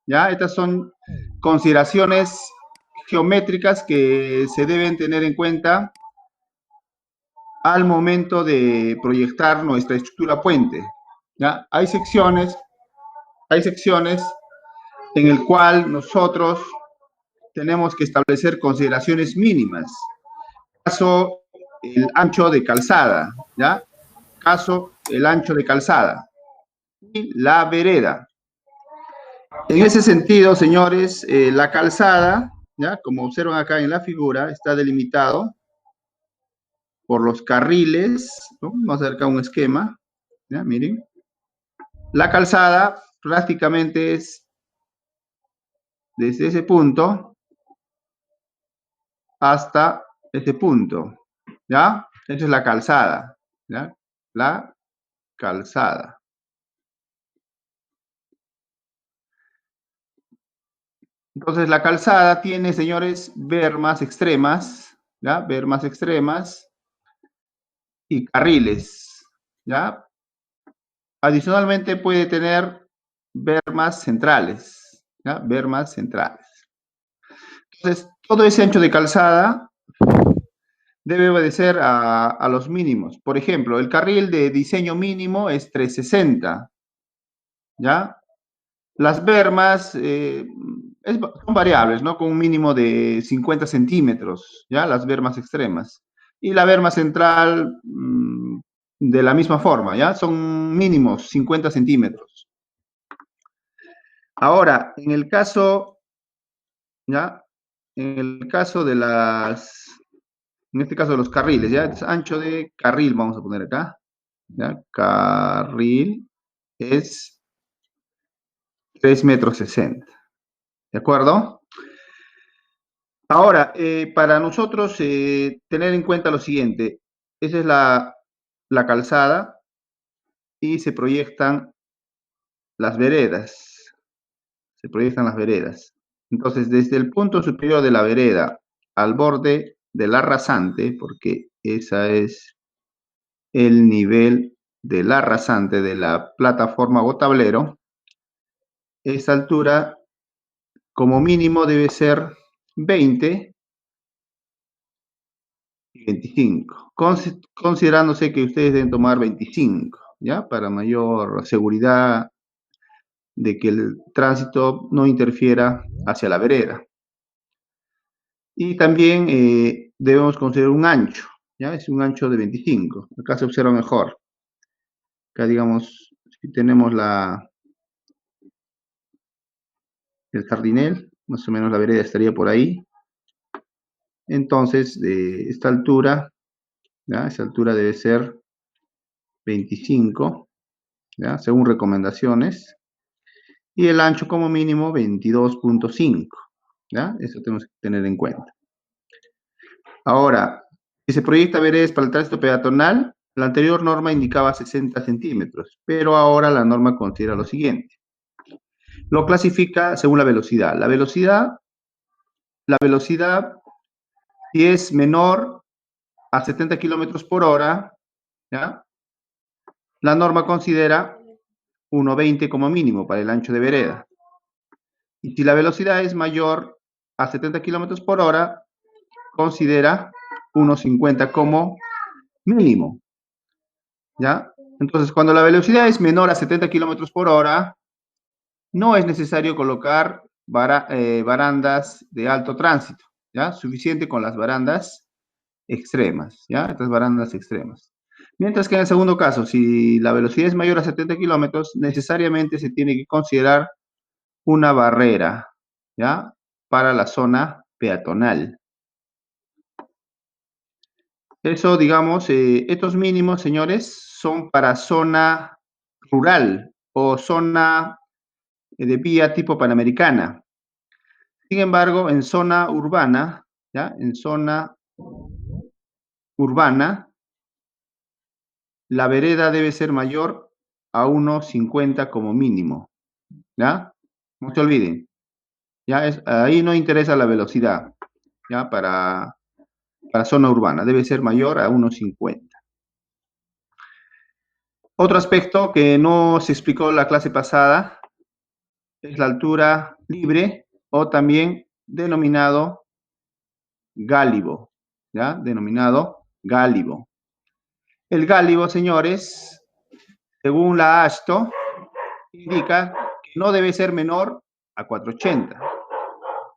¿ya? Estas son consideraciones geométricas que se deben tener en cuenta al momento de proyectar nuestra estructura puente, ¿ya? Hay secciones en el cual nosotros tenemos que establecer consideraciones mínimas. Caso, el ancho de calzada, ¿ya? Caso, el ancho de calzada. Y la vereda. En ese sentido, señores, la calzada, ¿ya? Como observan acá en la figura, está delimitado por los carriles, ¿no? Vamos a ver acá un esquema, ¿ya? Miren. La calzada prácticamente es desde ese punto hasta ese punto, ¿ya? Esa es la calzada, ¿ya? La calzada. Entonces, la calzada tiene, señores, bermas extremas, ¿ya? Bermas extremas y carriles, ¿ya? Adicionalmente puede tener bermas centrales, ¿ya? Bermas centrales. Entonces, todo ese ancho de calzada debe obedecer a los mínimos. Por ejemplo, el carril de diseño mínimo es 360, ¿ya? Las bermas son variables, ¿no? Con un mínimo de 50 centímetros, ¿ya? Las bermas extremas. Y la berma central de la misma forma, ¿ya? Son mínimos 50 centímetros. Ahora, en el caso, ¿ya? En el caso de en este caso de los carriles, ¿ya? Es ancho de carril, vamos a poner acá, ¿ya? Carril es 3,60 metros, ¿de acuerdo? Ahora, para nosotros tener en cuenta lo siguiente, esa es la calzada y se proyectan las veredas, Entonces, desde el punto superior de la vereda al borde de la rasante, porque ese es el nivel de la rasante de la plataforma o tablero, esa altura como mínimo debe ser 20 y 25, considerándose que ustedes deben tomar 25, ¿ya? Para mayor seguridad de que el tránsito no interfiera hacia la vereda. Y también debemos considerar un ancho, ¿ya? Es un ancho de 25. Acá se observa mejor. Acá, digamos, si tenemos el jardinel, más o menos la vereda estaría por ahí. Entonces, esta altura, ¿ya? Esta altura debe ser 25, ¿ya? Según recomendaciones. Y el ancho como mínimo 22,5, ¿ya? Eso tenemos que tener en cuenta. Ahora, si se proyecta veredas para el tránsito peatonal, la anterior norma indicaba 60 centímetros, pero ahora la norma considera lo siguiente. Lo clasifica según la velocidad. La velocidad, si es menor a 70 kilómetros por hora, ¿ya? La norma considera 1,20 como mínimo para el ancho de vereda. Y si la velocidad es mayor a 70 kilómetros por hora, considera 1,50 como mínimo, ¿ya? Entonces, cuando la velocidad es menor a 70 kilómetros por hora, no es necesario colocar barandas de alto tránsito, ¿ya? Suficiente con las barandas extremas, ¿ya? Estas barandas extremas. Mientras que en el segundo caso, si la velocidad es mayor a 70 kilómetros, necesariamente se tiene que considerar una barrera, ¿ya? Para la zona peatonal. Eso, digamos, estos mínimos, señores, son para zona rural o zona de vía tipo panamericana. Sin embargo, en zona urbana, ¿ya? En zona urbana, la vereda debe ser mayor a 1,50 como mínimo, ¿ya? No se olviden, ¿ya? Ahí no interesa la velocidad, ¿ya? Para zona urbana, debe ser mayor a 1,50. Otro aspecto que no se explicó en la clase pasada es la altura libre o también denominado gálibo, ¿ya? Denominado gálibo. El gálibo, señores, según la AASHTO, indica que no debe ser menor a 480,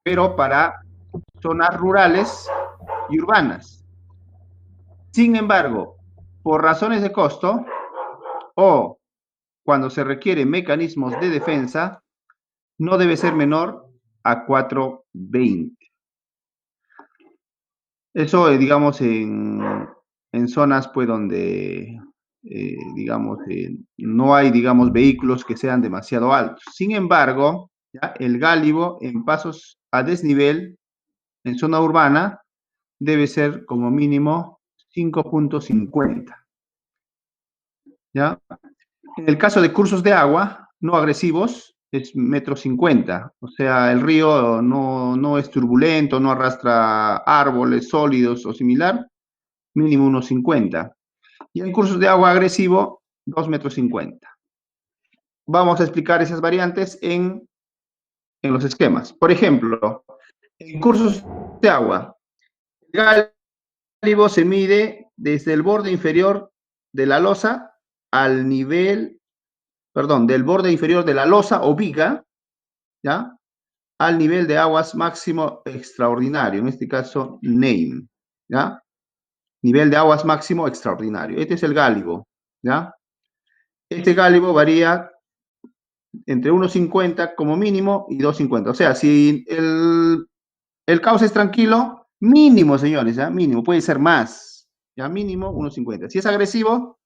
pero para zonas rurales y urbanas. Sin embargo, por razones de costo o cuando se requieren mecanismos de defensa, no debe ser menor a 420. Eso, digamos, en zonas pues donde, digamos, no hay, digamos, vehículos que sean demasiado altos. Sin embargo, ¿ya? El gálibo en pasos a desnivel en zona urbana debe ser como mínimo 5.50. ¿Ya? En el caso de cursos de agua no agresivos, es 1,50 m. O sea, el río no es turbulento, no arrastra árboles sólidos o similar, mínimo 1,50 m. Y en cursos de agua agresivo, 2,50 m. Vamos a explicar esas variantes en los esquemas. Por ejemplo, en cursos de agua, el gálibo se mide desde el borde inferior de la losa al nivel, perdón, del borde inferior de la losa o viga, ¿ya? Al nivel de aguas máximo extraordinario, en este caso NAME, ¿ya? Nivel de aguas máximo extraordinario. Este es el gálibo, ¿ya? Este gálibo varía entre 1,50 como mínimo y 2,50. O sea, si el cauce es tranquilo, mínimo, señores, ¿ya? Mínimo, puede ser más, ¿ya? Mínimo 1,50. Si es agresivo,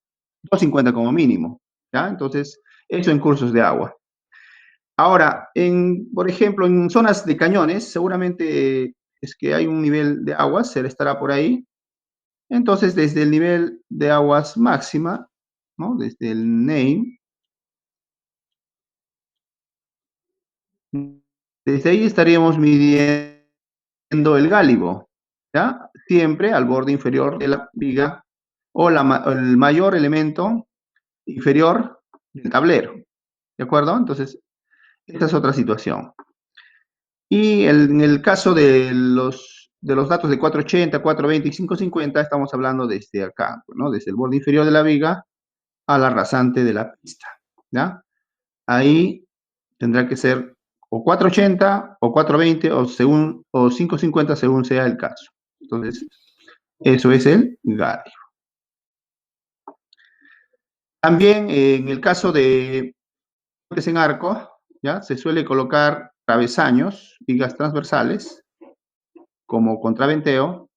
2,50 como mínimo, ¿ya? Entonces, eso en cursos de agua. Ahora, por ejemplo, en zonas de cañones, seguramente es que hay un nivel de aguas, se le estará por ahí. Entonces, desde el nivel de aguas máxima, ¿no? Desde el NAME, desde ahí estaríamos midiendo el gálibo, ¿ya? Siempre al borde inferior de la viga o el mayor elemento inferior del tablero, ¿de acuerdo? Entonces, esta es otra situación. Y en el caso de los datos de 480, 420 y 550, estamos hablando desde acá, ¿no? Desde el borde inferior de la viga a la rasante de la pista, ¿ya? Ahí tendrá que ser o 480 o 420 o 550 según sea el caso. Entonces, eso es el gálibo. También en el caso de puentes en arco, ¿ya? Se suele colocar travesaños, vigas transversales, como contraventeo.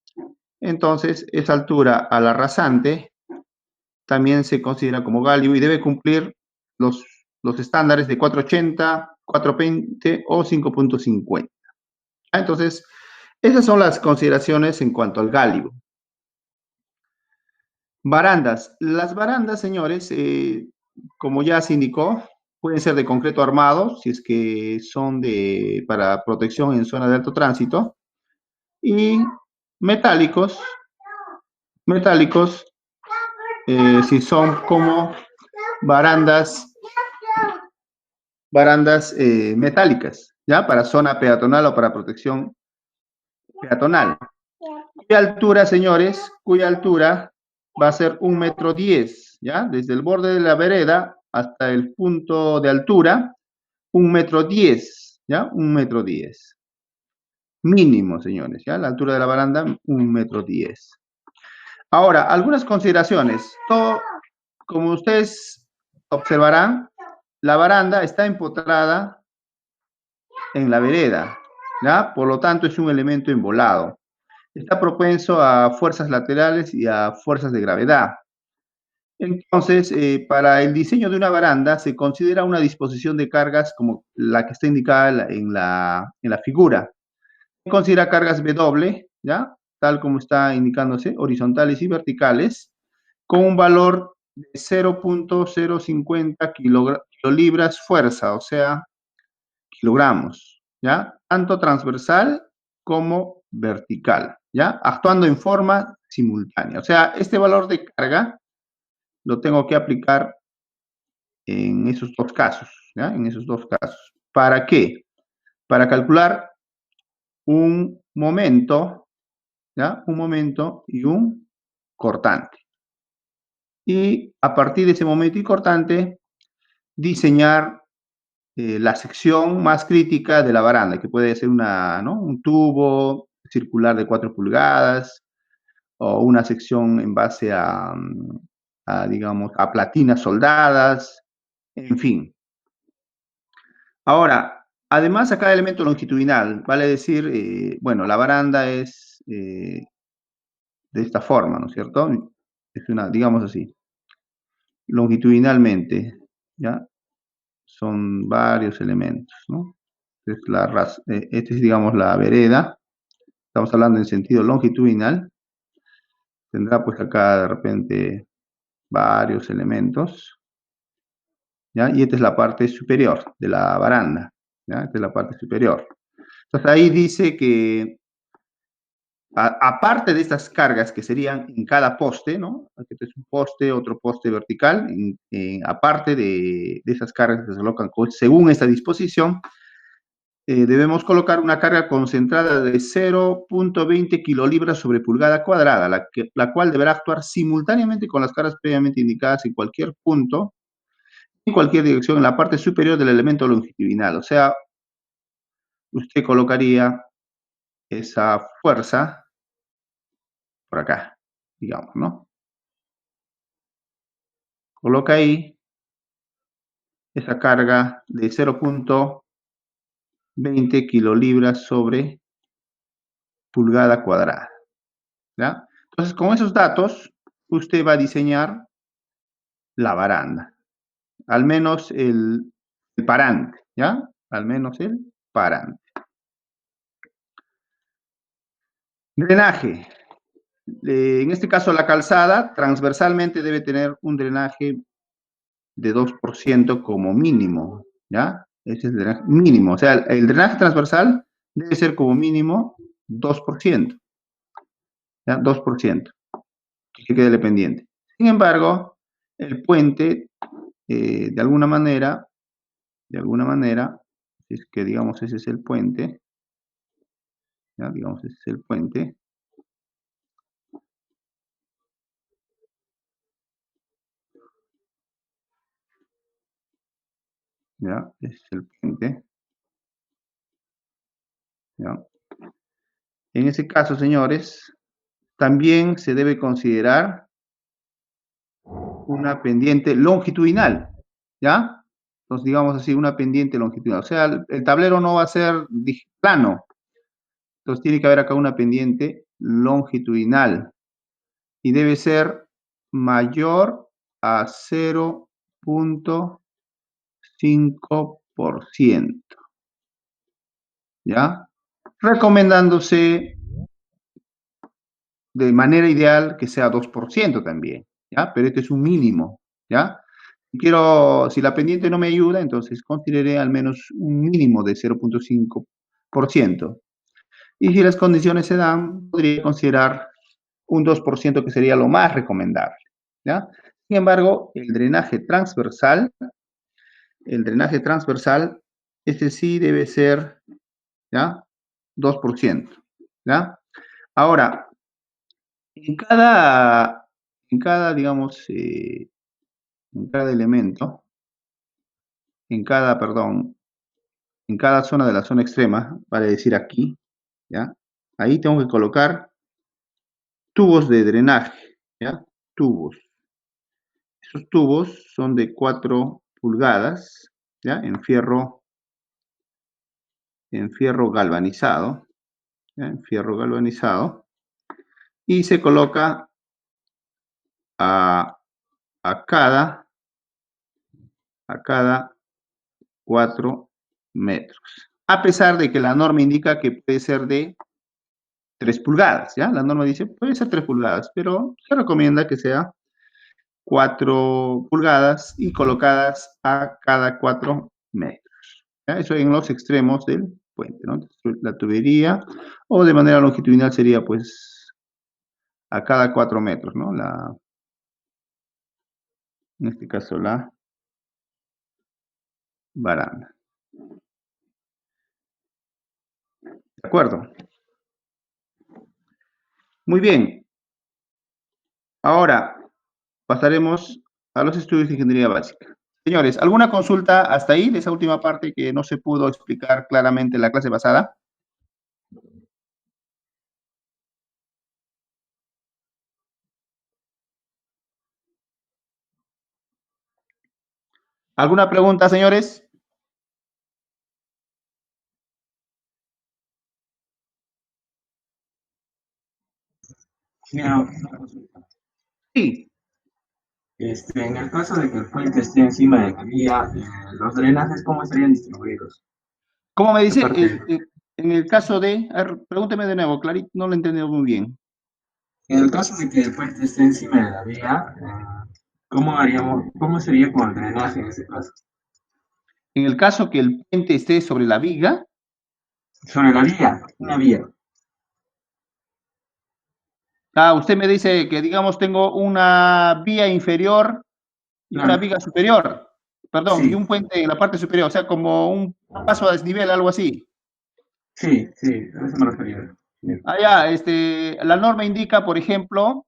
Entonces, esa altura a la rasante también se considera como gálibo y debe cumplir los estándares de 480, 420 o 5.50. Entonces, esas son las consideraciones en cuanto al gálibo. Barandas. Las barandas, señores, como ya se indicó, pueden ser de concreto armado, si es que son para protección en zona de alto tránsito, y metálicos, si son como barandas metálicas, ¿ya? Para zona peatonal o para protección peatonal. Cuya altura, señores, cuya altura va a ser 1,10 m, ¿ya? Desde el borde de la vereda hasta el punto de altura, 1,10 m, ¿ya? 1,10 m. Mínimo, señores, ¿ya? La altura de la baranda, 1,10 m. Ahora, algunas consideraciones. Como ustedes observarán, la baranda está empotrada en la vereda, ¿ya? Por lo tanto, es un elemento embolado. Está propenso a fuerzas laterales y a fuerzas de gravedad. Entonces, para el diseño de una baranda se considera una disposición de cargas como la que está indicada en la figura. Se considera cargas W, ¿ya? Tal como está indicándose, horizontales y verticales, con un valor de 0.050 kilolibras fuerza, o sea, kilogramos, ¿ya? Tanto transversal como vertical, ¿ya? Actuando en forma simultánea. O sea, este valor de carga lo tengo que aplicar en esos dos casos, ¿ya? En esos dos casos. ¿Para qué? para calcular un momento, ¿ya? Un momento y un cortante. Y a partir de ese momento y cortante, diseñar la sección más crítica de la baranda, que puede ser ¿no? Un tubo circular de 4 pulgadas o una sección en base digamos, a platinas soldadas, en fin. Ahora, además a cada elemento longitudinal, vale decir, bueno, la baranda es de esta forma, ¿no es cierto? Es una, digamos así, longitudinalmente, ¿ya? Son varios elementos, ¿no? Esta es, digamos, la vereda. Estamos hablando en sentido longitudinal. Tendrá pues acá de repente varios elementos, ¿ya? Y esta es la parte superior de la baranda, ¿ya? Esta es la parte superior. Entonces ahí dice que aparte de estas cargas que serían en cada poste, ¿no? Este es un poste, otro poste vertical, aparte de esas cargas que se colocan según esta disposición, debemos colocar una carga concentrada de 0.20 kilolibras sobre pulgada cuadrada, la cual deberá actuar simultáneamente con las cargas previamente indicadas en cualquier punto, en cualquier dirección, en la parte superior del elemento longitudinal. O sea, usted colocaría esa fuerza por acá, digamos, ¿no? Coloca ahí esa carga de 0.20 kilolibras sobre pulgada cuadrada, ¿ya? Entonces, con esos datos, usted va a diseñar la baranda, al menos el parante, ¿ya? Al menos el parante. Drenaje. En este caso, la calzada transversalmente debe tener un drenaje de 2% como mínimo, ¿ya? Ese es el drenaje mínimo. O sea, el drenaje transversal debe ser como mínimo 2%, ¿ya? 2%, que quede pendiente. Sin embargo, el puente, de alguna manera, si es que digamos ese es el puente, ¿ya? Digamos ese es el puente, ¿ya? Ese es el puente, ¿ya? En ese caso, señores, también se debe considerar una pendiente longitudinal, ¿ya? Entonces, digamos así, una pendiente longitudinal. O sea, el tablero no va a ser plano. Entonces, tiene que haber acá una pendiente longitudinal y debe ser mayor a 0.5%, ¿ya? Recomendándose de manera ideal que sea 2% también, ¿ya? Pero este es un mínimo, ¿ya? Si la pendiente no me ayuda, entonces consideré al menos un mínimo de 0.5%. Y si las condiciones se dan, podría considerar un 2% que sería lo más recomendable, ¿ya? Sin embargo, el drenaje transversal, este sí debe ser, ¿ya? 2%, ¿ya? Ahora, digamos, en cada elemento, perdón, en cada zona de la zona extrema, vale decir aquí, ¿ya? Ahí tengo que colocar tubos de drenaje, ¿ya? Tubos. Esos tubos son de 4 pulgadas, ¿ya? En fierro galvanizado, ¿ya? En fierro galvanizado. Y se coloca a, a cada 4 metros. A pesar de que la norma indica que puede ser de 3 pulgadas, ¿ya? La norma dice, puede ser 3 pulgadas, pero se recomienda que sea 4 pulgadas y colocadas a cada 4 metros, ¿ya? Eso en los extremos del puente, ¿no? La tubería, o de manera longitudinal sería, pues, a cada 4 metros, ¿no? En este caso, la baranda. acuerdo? Muy bien. Ahora pasaremos a los estudios de ingeniería básica. Señores, ¿alguna consulta hasta ahí de esa última parte que no se pudo explicar claramente en la clase pasada? ¿Alguna pregunta, señores? Mira, una consulta. Sí. En el caso de que el puente esté encima de la vía, los drenajes, ¿cómo estarían distribuidos? ¿Cómo me dice? Aparte, En el caso de... A ver, pregúnteme de nuevo, Clarito, no lo he entendido muy bien. en el caso de que el puente esté encima de la vía, cómo sería con el drenaje en ese caso? En el caso que el puente esté sobre la viga, Sobre la vía, una vía. usted me dice que, digamos, tengo una vía inferior y una Claro, viga superior, perdón, y sí, un puente en la parte superior, o sea, como un paso a desnivel, algo así. sí, a eso me refería. Bien. La norma indica, por ejemplo,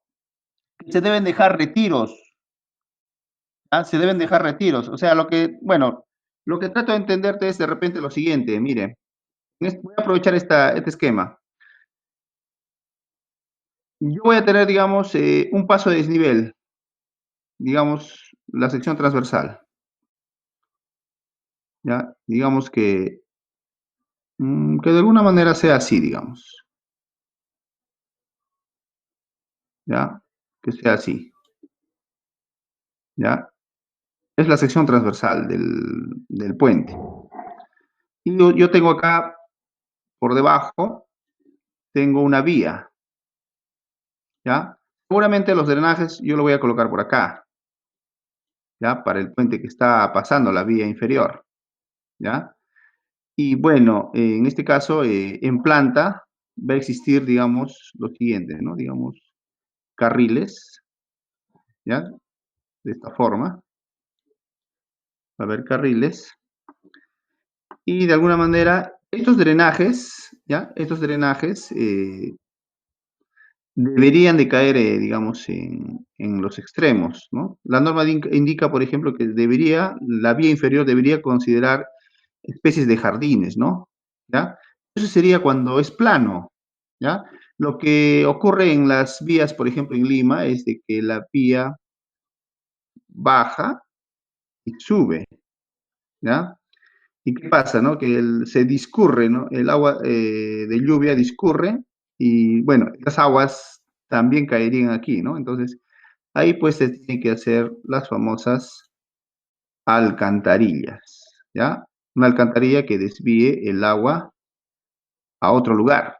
que se deben dejar retiros, ¿ah? Se deben dejar retiros. O sea, bueno, lo que trato de entenderte es de repente lo siguiente, mire, voy a aprovechar este esquema. Yo voy a tener, digamos, un paso de desnivel, digamos, la sección transversal, ¿ya? Digamos que de alguna manera sea así, digamos, ¿ya? Que sea así, ¿ya? Es la sección transversal del puente. Y yo tengo acá, por debajo, tengo una vía, ¿ya? Seguramente los drenajes yo lo voy a colocar por acá, ¿ya? Para el puente que está pasando la vía inferior, ¿ya? Y bueno, en este caso, en planta va a existir, digamos, lo siguiente, ¿no? Digamos, carriles, ¿ya? De esta forma, va a haber carriles. Y de alguna manera, estos drenajes, ¿ya? Estos drenajes deberían de caer, digamos, en los extremos, ¿no? La norma indica, por ejemplo, que la vía inferior debería considerar especies de jardines, ¿no? ¿Ya? Eso sería cuando es plano, ¿ya? Lo que ocurre en las vías, por ejemplo, en Lima, es de que la vía baja y sube, ¿ya? ¿Y qué pasa, no? Que se discurre, ¿no? El agua de lluvia discurre y, bueno, las aguas también caerían aquí, ¿no? Entonces, ahí pues se tienen que hacer las famosas alcantarillas, ¿ya? Una alcantarilla que desvíe el agua a otro lugar,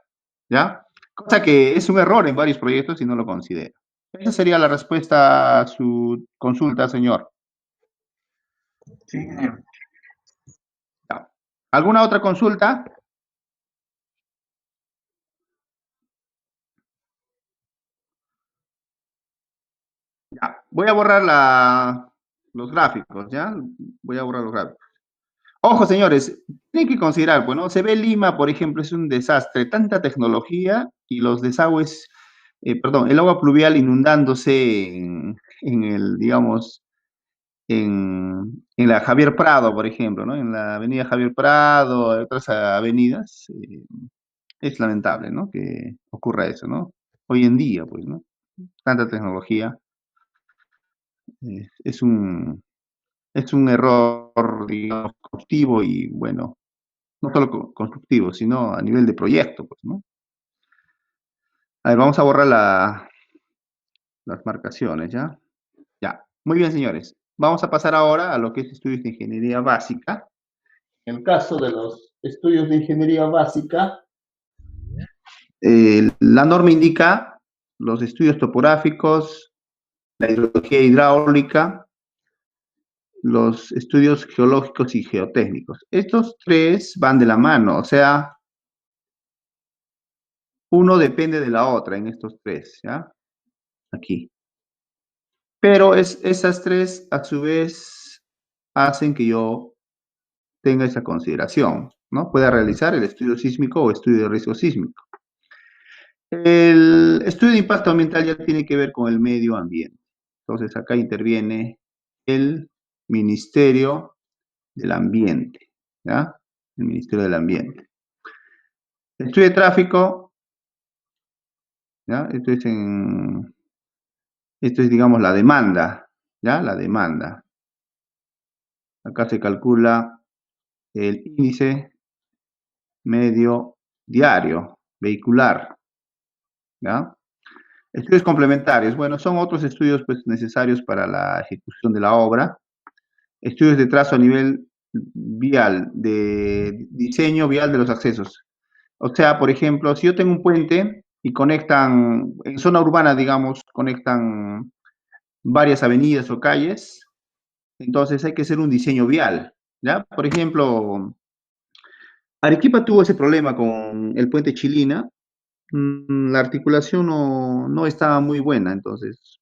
¿ya? Cosa que es un error en varios proyectos y no lo considero. Esa sería la respuesta a su consulta, señor. Sí, ingeniero. Ya. ¿Alguna otra consulta? Ya. Voy a borrar los gráficos, ¿ya? Voy a borrar los gráficos. Ojo, señores, tienen que considerar, bueno, se ve Lima, por ejemplo, es un desastre, tanta tecnología y los desagües, perdón, el agua pluvial inundándose en el, digamos, en la Javier Prado, por ejemplo, ¿no? En la avenida Javier Prado, otras avenidas, es lamentable, ¿no? Que ocurra eso, ¿no? Hoy en día, pues, ¿no? Tanta tecnología, es es un error, digamos, constructivo y, bueno, no solo constructivo, sino a nivel de proyecto, pues, ¿no? A ver, vamos a borrar las marcaciones, ¿ya? Ya. Muy bien, señores. Vamos a pasar ahora a lo que es estudios de ingeniería básica. En el caso de los estudios de ingeniería básica, la norma indica los estudios topográficos, la hidrología hidráulica, los estudios geológicos y geotécnicos. Estos tres van de la mano, o sea, uno depende de la otra en estos tres, ¿ya? Aquí. Pero esas tres, a su vez, hacen que yo tenga esa consideración. ¿no? Pueda realizar el estudio sísmico o estudio de riesgo sísmico. El estudio de impacto ambiental ya tiene que ver con el medio ambiente. Entonces acá interviene el Ministerio del Ambiente, ¿ya? El Ministerio del Ambiente. El estudio de tráfico, ¿ya? Esto es, digamos, la demanda, ¿ya? La demanda. Acá se calcula el índice medio diario vehicular, ¿ya? Estudios complementarios, bueno, son otros estudios pues, necesarios para la ejecución de la obra. Estudios de trazo a nivel vial, de diseño vial de los accesos. O sea, por ejemplo, si yo tengo un puente y conectan, en zona urbana, digamos, conectan varias avenidas o calles, entonces hay que hacer un diseño vial, ¿ya? Por ejemplo, Arequipa tuvo ese problema con el puente Chilina. La articulación no estaba muy buena, entonces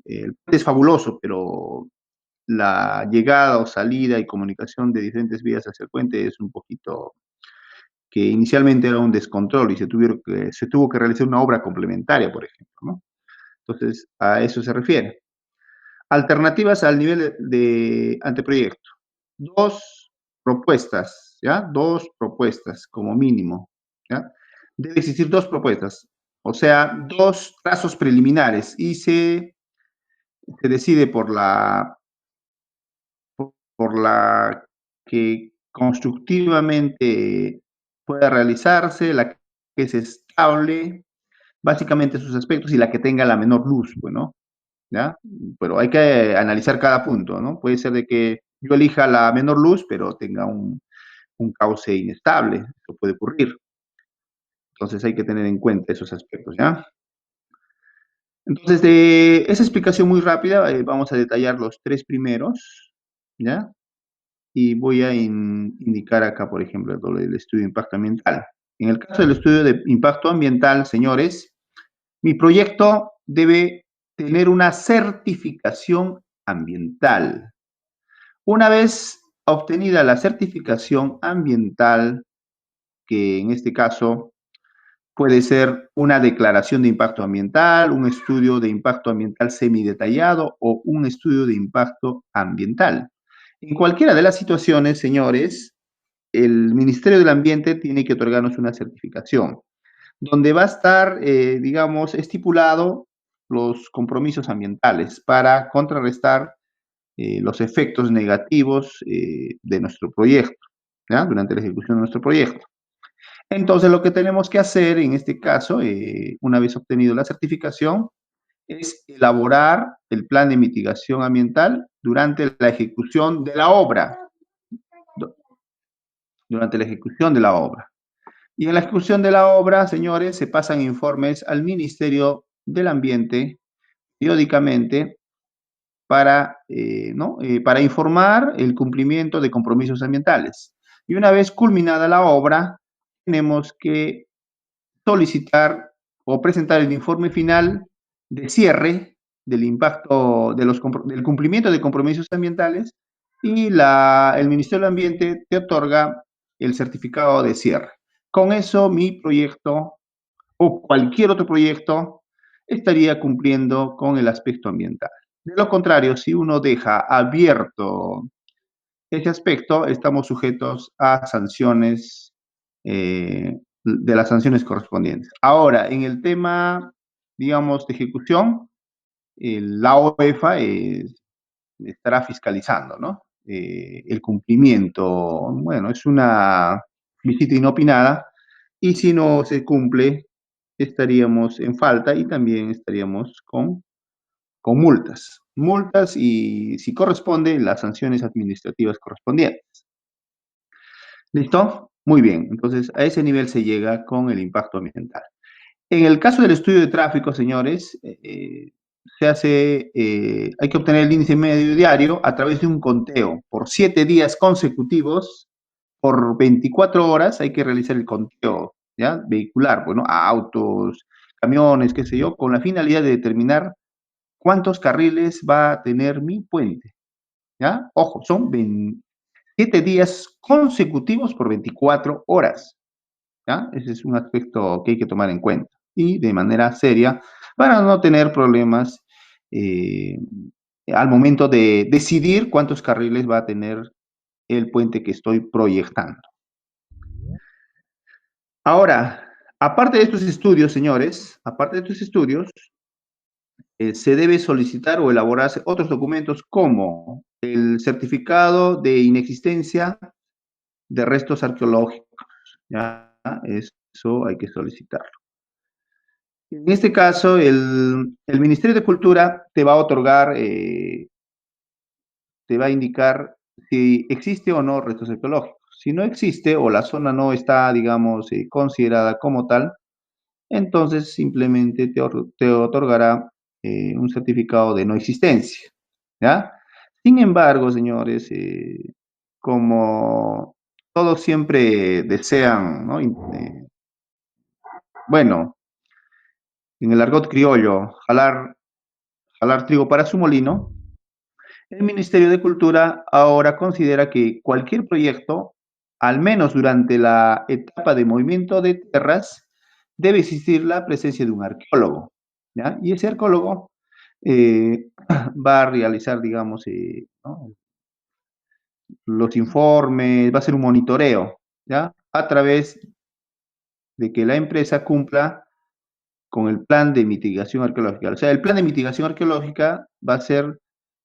el puente es fabuloso, pero la llegada o salida y comunicación de diferentes vías hacia el puente es un poquito que inicialmente era un descontrol y se tuvo que realizar una obra complementaria, por ejemplo, ¿no? Entonces, a eso se refiere. Alternativas al nivel de anteproyecto. Dos propuestas, ¿ya? Dos propuestas como mínimo, ¿ya? Debe existir dos propuestas, o sea, dos trazos preliminares y se decide por la que constructivamente pueda realizarse, la que es estable, básicamente sus aspectos y la que tenga la menor luz, bueno, ¿ya? Pero hay que analizar cada punto, ¿no? Puede ser de que yo elija la menor luz, pero tenga un cauce inestable, eso puede ocurrir. Entonces hay que tener en cuenta esos aspectos, ¿ya? Entonces, de esa explicación muy rápida, vamos a detallar los tres primeros, ¿ya? Y voy a indicar acá, por ejemplo, el estudio de impacto ambiental. En el caso del estudio de impacto ambiental, señores, mi proyecto debe tener una certificación ambiental. Una vez obtenida la certificación ambiental, que en este caso puede ser una declaración de impacto ambiental, un estudio de impacto ambiental semidetallado o un estudio de impacto ambiental. En cualquiera de las situaciones, señores, el Ministerio del Ambiente tiene que otorgarnos una certificación, donde va a estar, digamos, estipulado los compromisos ambientales para contrarrestar los efectos negativos de nuestro proyecto, ¿ya? Durante la ejecución de nuestro proyecto. Entonces, lo que tenemos que hacer en este caso, una vez obtenido la certificación, es elaborar el plan de mitigación ambiental durante la ejecución de la obra. Durante la ejecución de la obra. Y en la ejecución de la obra, señores, se pasan informes al Ministerio del Ambiente periódicamente para informar el cumplimiento de compromisos ambientales. Y una vez culminada la obra, tenemos que solicitar o presentar el informe final de cierre del impacto del cumplimiento de compromisos ambientales y el Ministerio del Ambiente te otorga el certificado de cierre. Con eso mi proyecto o cualquier otro proyecto estaría cumpliendo con el aspecto ambiental. De lo contrario, si uno deja abierto ese aspecto, estamos sujetos a sanciones, de las sanciones correspondientes. Ahora, en el tema, digamos, de ejecución, la OEFA estará fiscalizando, ¿no? El cumplimiento, bueno, es una visita inopinada y si no se cumple, estaríamos en falta y también estaríamos con multas. Multas y, si corresponde, las sanciones administrativas correspondientes. ¿Listo? Muy bien. Entonces, a ese nivel se llega con el impacto ambiental. En el caso del estudio de tráfico, señores, hay que obtener el índice medio diario a través de un conteo. Por 7 días consecutivos, por 24 horas, hay que realizar el conteo, ¿ya? Vehicular, bueno, a autos, camiones, qué sé yo, con la finalidad de determinar cuántos carriles va a tener mi puente, ¿ya? Ojo, son 7 días consecutivos por 24 horas. ¿Ya? Ese es un aspecto que hay que tomar en cuenta y de manera seria para no tener problemas eh, al momento de decidir cuántos carriles va a tener el puente que estoy proyectando. Ahora, aparte de estos estudios, señores, aparte de estos estudios, se debe solicitar o elaborarse otros documentos como el certificado de inexistencia de restos arqueológicos. ¿Ya? Eso hay que solicitarlo. En este caso, el Ministerio de Cultura te va a otorgar, te va a indicar si existe o no restos arqueológicos. Si no existe o la zona no está, digamos, considerada como tal, entonces simplemente te otorgará un certificado de no existencia. ¿Ya? Sin embargo, señores, como todos siempre desean, ¿no? Bueno, en el argot criollo, jalar trigo para su molino, el Ministerio de Cultura ahora considera que cualquier proyecto, al menos durante la etapa de movimiento de tierras, debe existir la presencia de un arqueólogo, ¿ya? Y ese arqueólogo va a realizar, digamos, ¿no? los informes, va a hacer un monitoreo, ¿ya? A través de que la empresa cumpla con el plan de mitigación arqueológica. O sea, el plan de mitigación arqueológica va a ser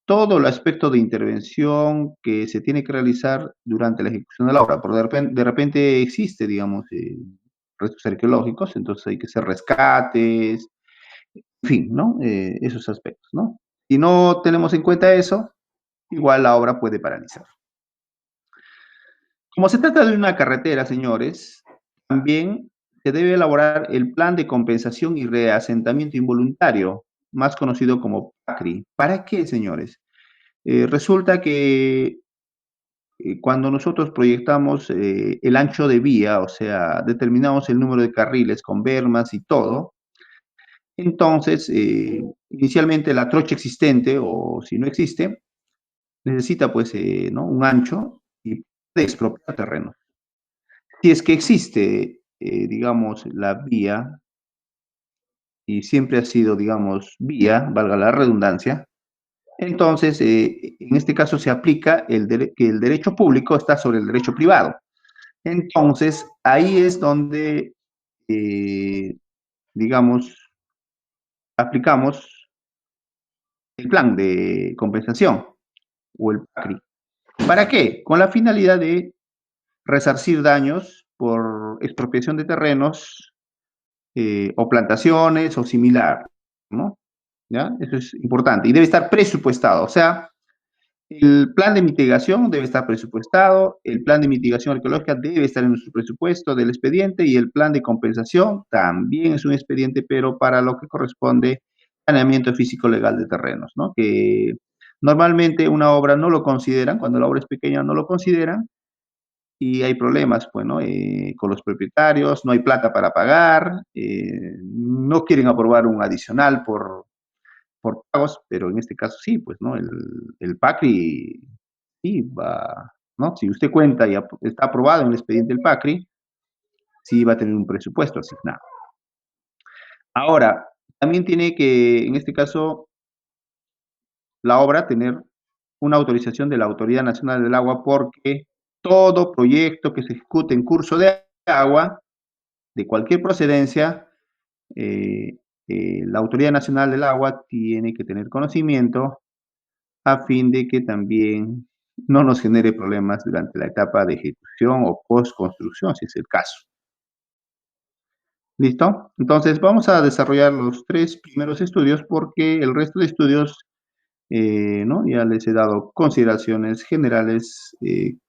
todo el aspecto de intervención que se tiene que realizar durante la ejecución de la obra. Porque de repente existe, digamos, restos arqueológicos, entonces hay que hacer rescates, en fin, ¿no? Esos aspectos, ¿no? Si no tenemos en cuenta eso, igual la obra puede paralizar. Como se trata de una carretera, señores, también se debe elaborar el plan de compensación y reasentamiento involuntario, más conocido como PACRI. ¿Para qué, señores? Resulta que cuando nosotros proyectamos el ancho de vía, o sea, determinamos el número de carriles con bermas y todo, entonces, inicialmente la trocha existente, o si no existe, necesita pues ¿no? un ancho y puede expropiar terreno. Si es que existe, digamos, la vía, y siempre ha sido, digamos, vía, valga la redundancia, entonces, en este caso se aplica que el derecho público está sobre el derecho privado. Entonces, ahí es donde, digamos, aplicamos el plan de compensación o el PACRI. ¿Para qué? Con la finalidad de resarcir daños por expropiación de terrenos o plantaciones o similar, ¿no? ¿Ya? Eso es importante y debe estar presupuestado, o sea, el plan de mitigación debe estar presupuestado, el plan de mitigación arqueológica debe estar en nuestro presupuesto del expediente y el plan de compensación también es un expediente, pero para lo que corresponde saneamiento físico legal de terrenos, ¿no? Que normalmente una obra no lo consideran, cuando la obra es pequeña no lo consideran y hay problemas, pues, ¿no? Con los propietarios, no hay plata para pagar, no quieren aprobar un adicional por pagos, pero en este caso sí, pues, ¿no? El PACRI sí va, ¿no? Si usted cuenta y está aprobado en el expediente del PACRI, sí va a tener un presupuesto asignado. Ahora, también tiene que, en este caso, la obra tener una autorización de la Autoridad Nacional del Agua porque todo proyecto que se ejecute en curso de agua, de cualquier procedencia, eh, la Autoridad Nacional del Agua tiene que tener conocimiento a fin de que también no nos genere problemas durante la etapa de ejecución o postconstrucción, si es el caso. ¿Listo? Entonces vamos a desarrollar los 3 primeros estudios porque el resto de estudios, ¿no? Ya les he dado consideraciones generales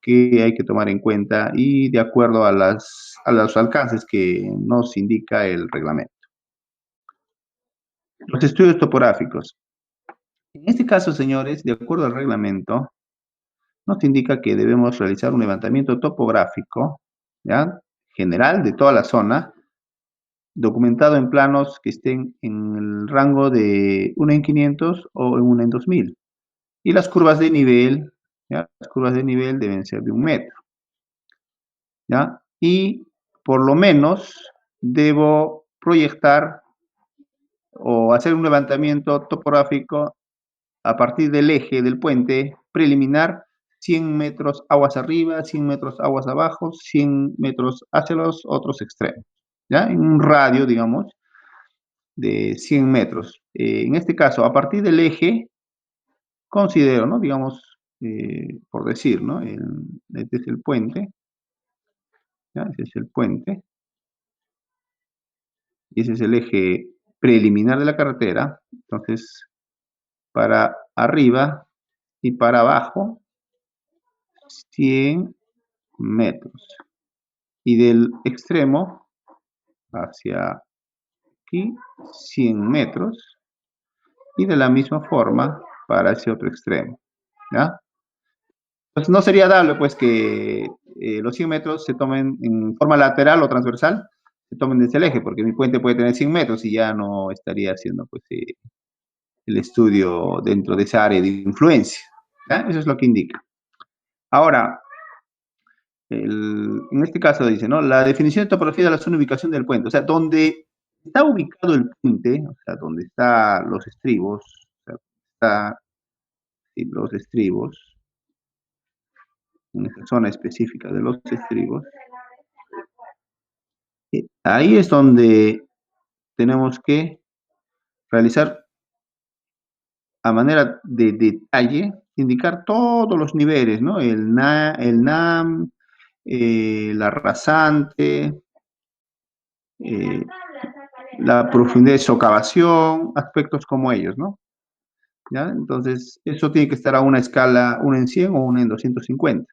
que hay que tomar en cuenta y de acuerdo a los alcances que nos indica el reglamento. Los estudios topográficos. En este caso, señores, de acuerdo al reglamento, nos indica que debemos realizar un levantamiento topográfico, ¿ya? General de toda la zona, documentado en planos que estén en el rango de 1 en 500 o en 1 en 2000. Y las curvas de nivel ¿ya? Las curvas de nivel deben ser de 1 metro, ¿ya? Y por lo menos debo proyectar o hacer un levantamiento topográfico a partir del eje del puente preliminar, 100 metros aguas arriba, 100 metros aguas abajo, 100 metros hacia los otros extremos, ¿ya? En un radio, digamos, de 100 metros. En este caso, a partir del eje, considero, ¿no? Digamos, por decir, ¿no? Este es el puente, ¿ya? Ese es el puente, y ese es el eje preliminar de la carretera. Entonces, para arriba y para abajo, 100 metros. Y del extremo hacia aquí, 100 metros. Y de la misma forma para ese otro extremo, ¿ya? Pues no sería dable, pues, que los 100 metros se tomen en forma lateral o transversal, se tomen desde el eje, porque mi puente puede tener 100 metros y ya no estaría haciendo, pues, el estudio dentro de esa área de influencia, ¿ya? Eso es lo que indica. Ahora, en este caso dice, ¿no? La definición de topografía de la zona de ubicación del puente, o sea, donde está ubicado el puente, o sea, donde están los estribos, o sea, está sí, los estribos, en esa zona específica de los estribos, ahí es donde tenemos que realizar a manera de detalle, indicar todos los niveles, ¿no? El NAM, la rasante, eh, la profundidad de socavación, aspectos como ellos, ¿no? ¿Ya? Entonces, eso tiene que estar a una escala, una en 100 o una en 250.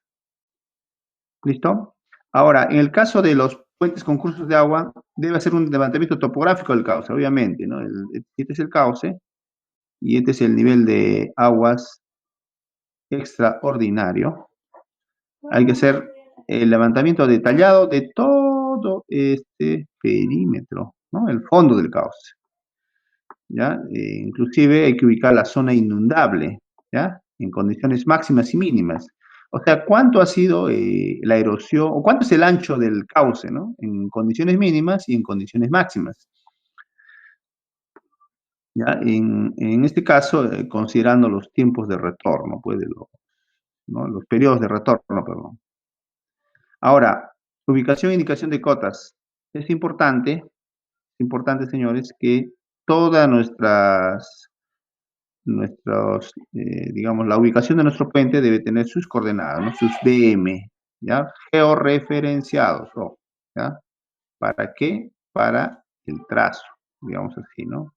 ¿Listo? Ahora, en el caso de los puentes con cursos de agua, debe hacer un levantamiento topográfico del cauce, obviamente, ¿no? Este es el cauce y este es el nivel de aguas extraordinario. Hay que hacer el levantamiento detallado de todo este perímetro, ¿no? El fondo del cauce, ¿ya? Inclusive hay que ubicar la zona inundable, ¿ya? En condiciones máximas y mínimas. O sea, ¿cuánto ha sido la erosión, o cuánto es el ancho del cauce, ¿no? En condiciones mínimas y en condiciones máximas. ¿Ya? En este caso, considerando los tiempos de retorno, pues, ¿no? Los periodos de retorno, perdón. Ahora, ubicación e indicación de cotas. Es importante, señores, que todas digamos, la ubicación de nuestro puente debe tener sus coordenadas, ¿no? Sus BM, ¿ya? Georreferenciados, ¿ya? ¿Para qué? Para el trazo, digamos así, ¿no?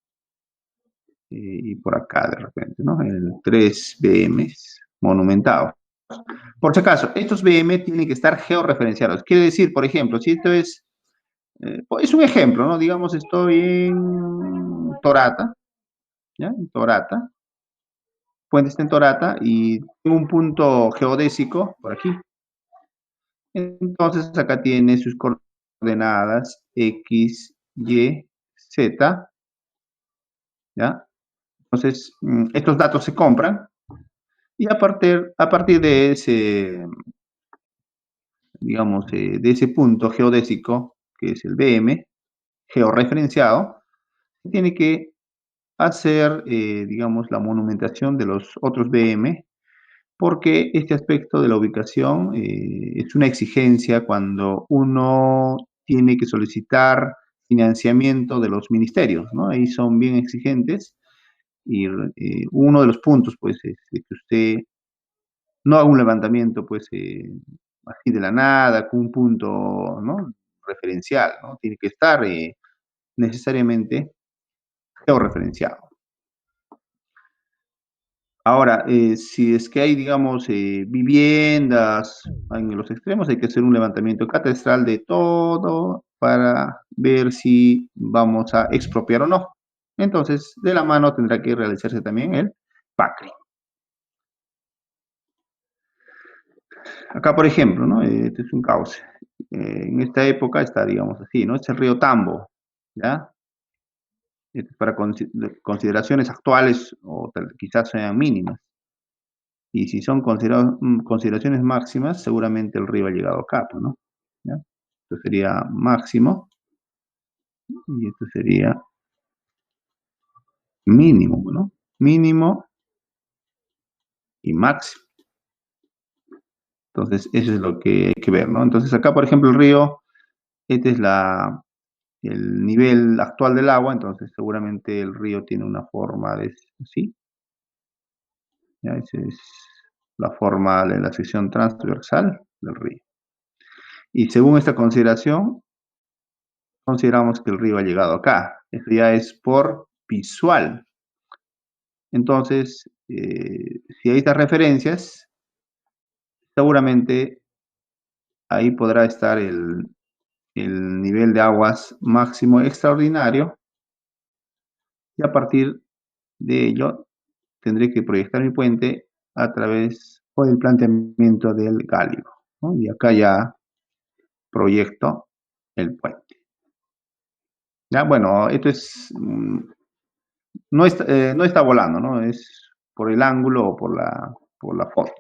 Y por acá de repente, ¿no? El 3 BMs monumentados. Por si acaso, estos BM tienen que estar georreferenciados. Quiere decir, por ejemplo, si esto es un ejemplo, ¿no? Digamos, estoy en Torata, ¿ya? En Torata, puente está en Torata y tengo un punto geodésico por aquí. Entonces, acá tiene sus coordenadas X, Y, Z, ¿ya? Entonces, estos datos se compran y a partir de ese, digamos, de ese punto geodésico, que es el BM, georreferenciado, se tiene que hacer, digamos, la monumentación de los otros BM, porque este aspecto de la ubicación es una exigencia cuando uno tiene que solicitar financiamiento de los ministerios, ¿no? Ahí son bien exigentes y uno de los puntos, pues, es que usted no haga un levantamiento, pues, así de la nada, con un punto, ¿no? Referencial, ¿no? Tiene que estar necesariamente georreferenciado. Ahora, si es que hay, digamos, viviendas en los extremos, hay que hacer un levantamiento catastral de todo para ver si vamos a expropiar o no. Entonces, de la mano tendrá que realizarse también el PACRI. Acá, por ejemplo, ¿no? Este es un cauce. En esta época está, digamos así, ¿no? Este es el río Tambo, ¿ya? Para consideraciones actuales o quizás sean mínimas. Y si son consideraciones máximas, seguramente el río ha llegado acá, pues, ¿no? ¿Ya? Esto sería máximo y esto sería mínimo, ¿no? Mínimo y máximo. Entonces, eso es lo que hay que ver, ¿no? Entonces, acá, por ejemplo, el río, este es el nivel actual del agua, entonces seguramente el río tiene una forma de así. ¿Ya? Esa es la forma de la sección transversal del río. Y según esta consideración, consideramos que el río ha llegado acá. Esto ya es por visual. Entonces, si hay estas referencias, seguramente ahí podrá estar el nivel de aguas máximo extraordinario y a partir de ello tendré que proyectar mi puente a través o el planteamiento del gálico, ¿no? Y acá ya proyecto el puente. Ya, bueno, esto es, no está volando, ¿no? Es por el ángulo o por la foto.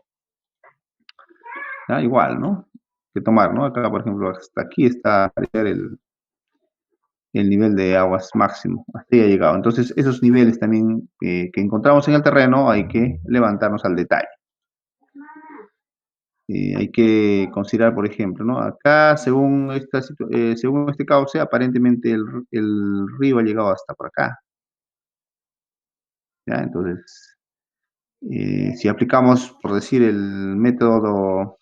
¿Ya? Igual, ¿no? Que tomar, ¿no? Acá, por ejemplo, hasta aquí está el nivel de aguas máximo. Hasta ahí ha llegado. Entonces, esos niveles también que encontramos en el terreno hay que levantarnos al detalle. Hay que considerar, por ejemplo, ¿no? Acá, según este cauce, aparentemente el río ha llegado hasta por acá. ¿Ya? Entonces, si aplicamos, por decir, el método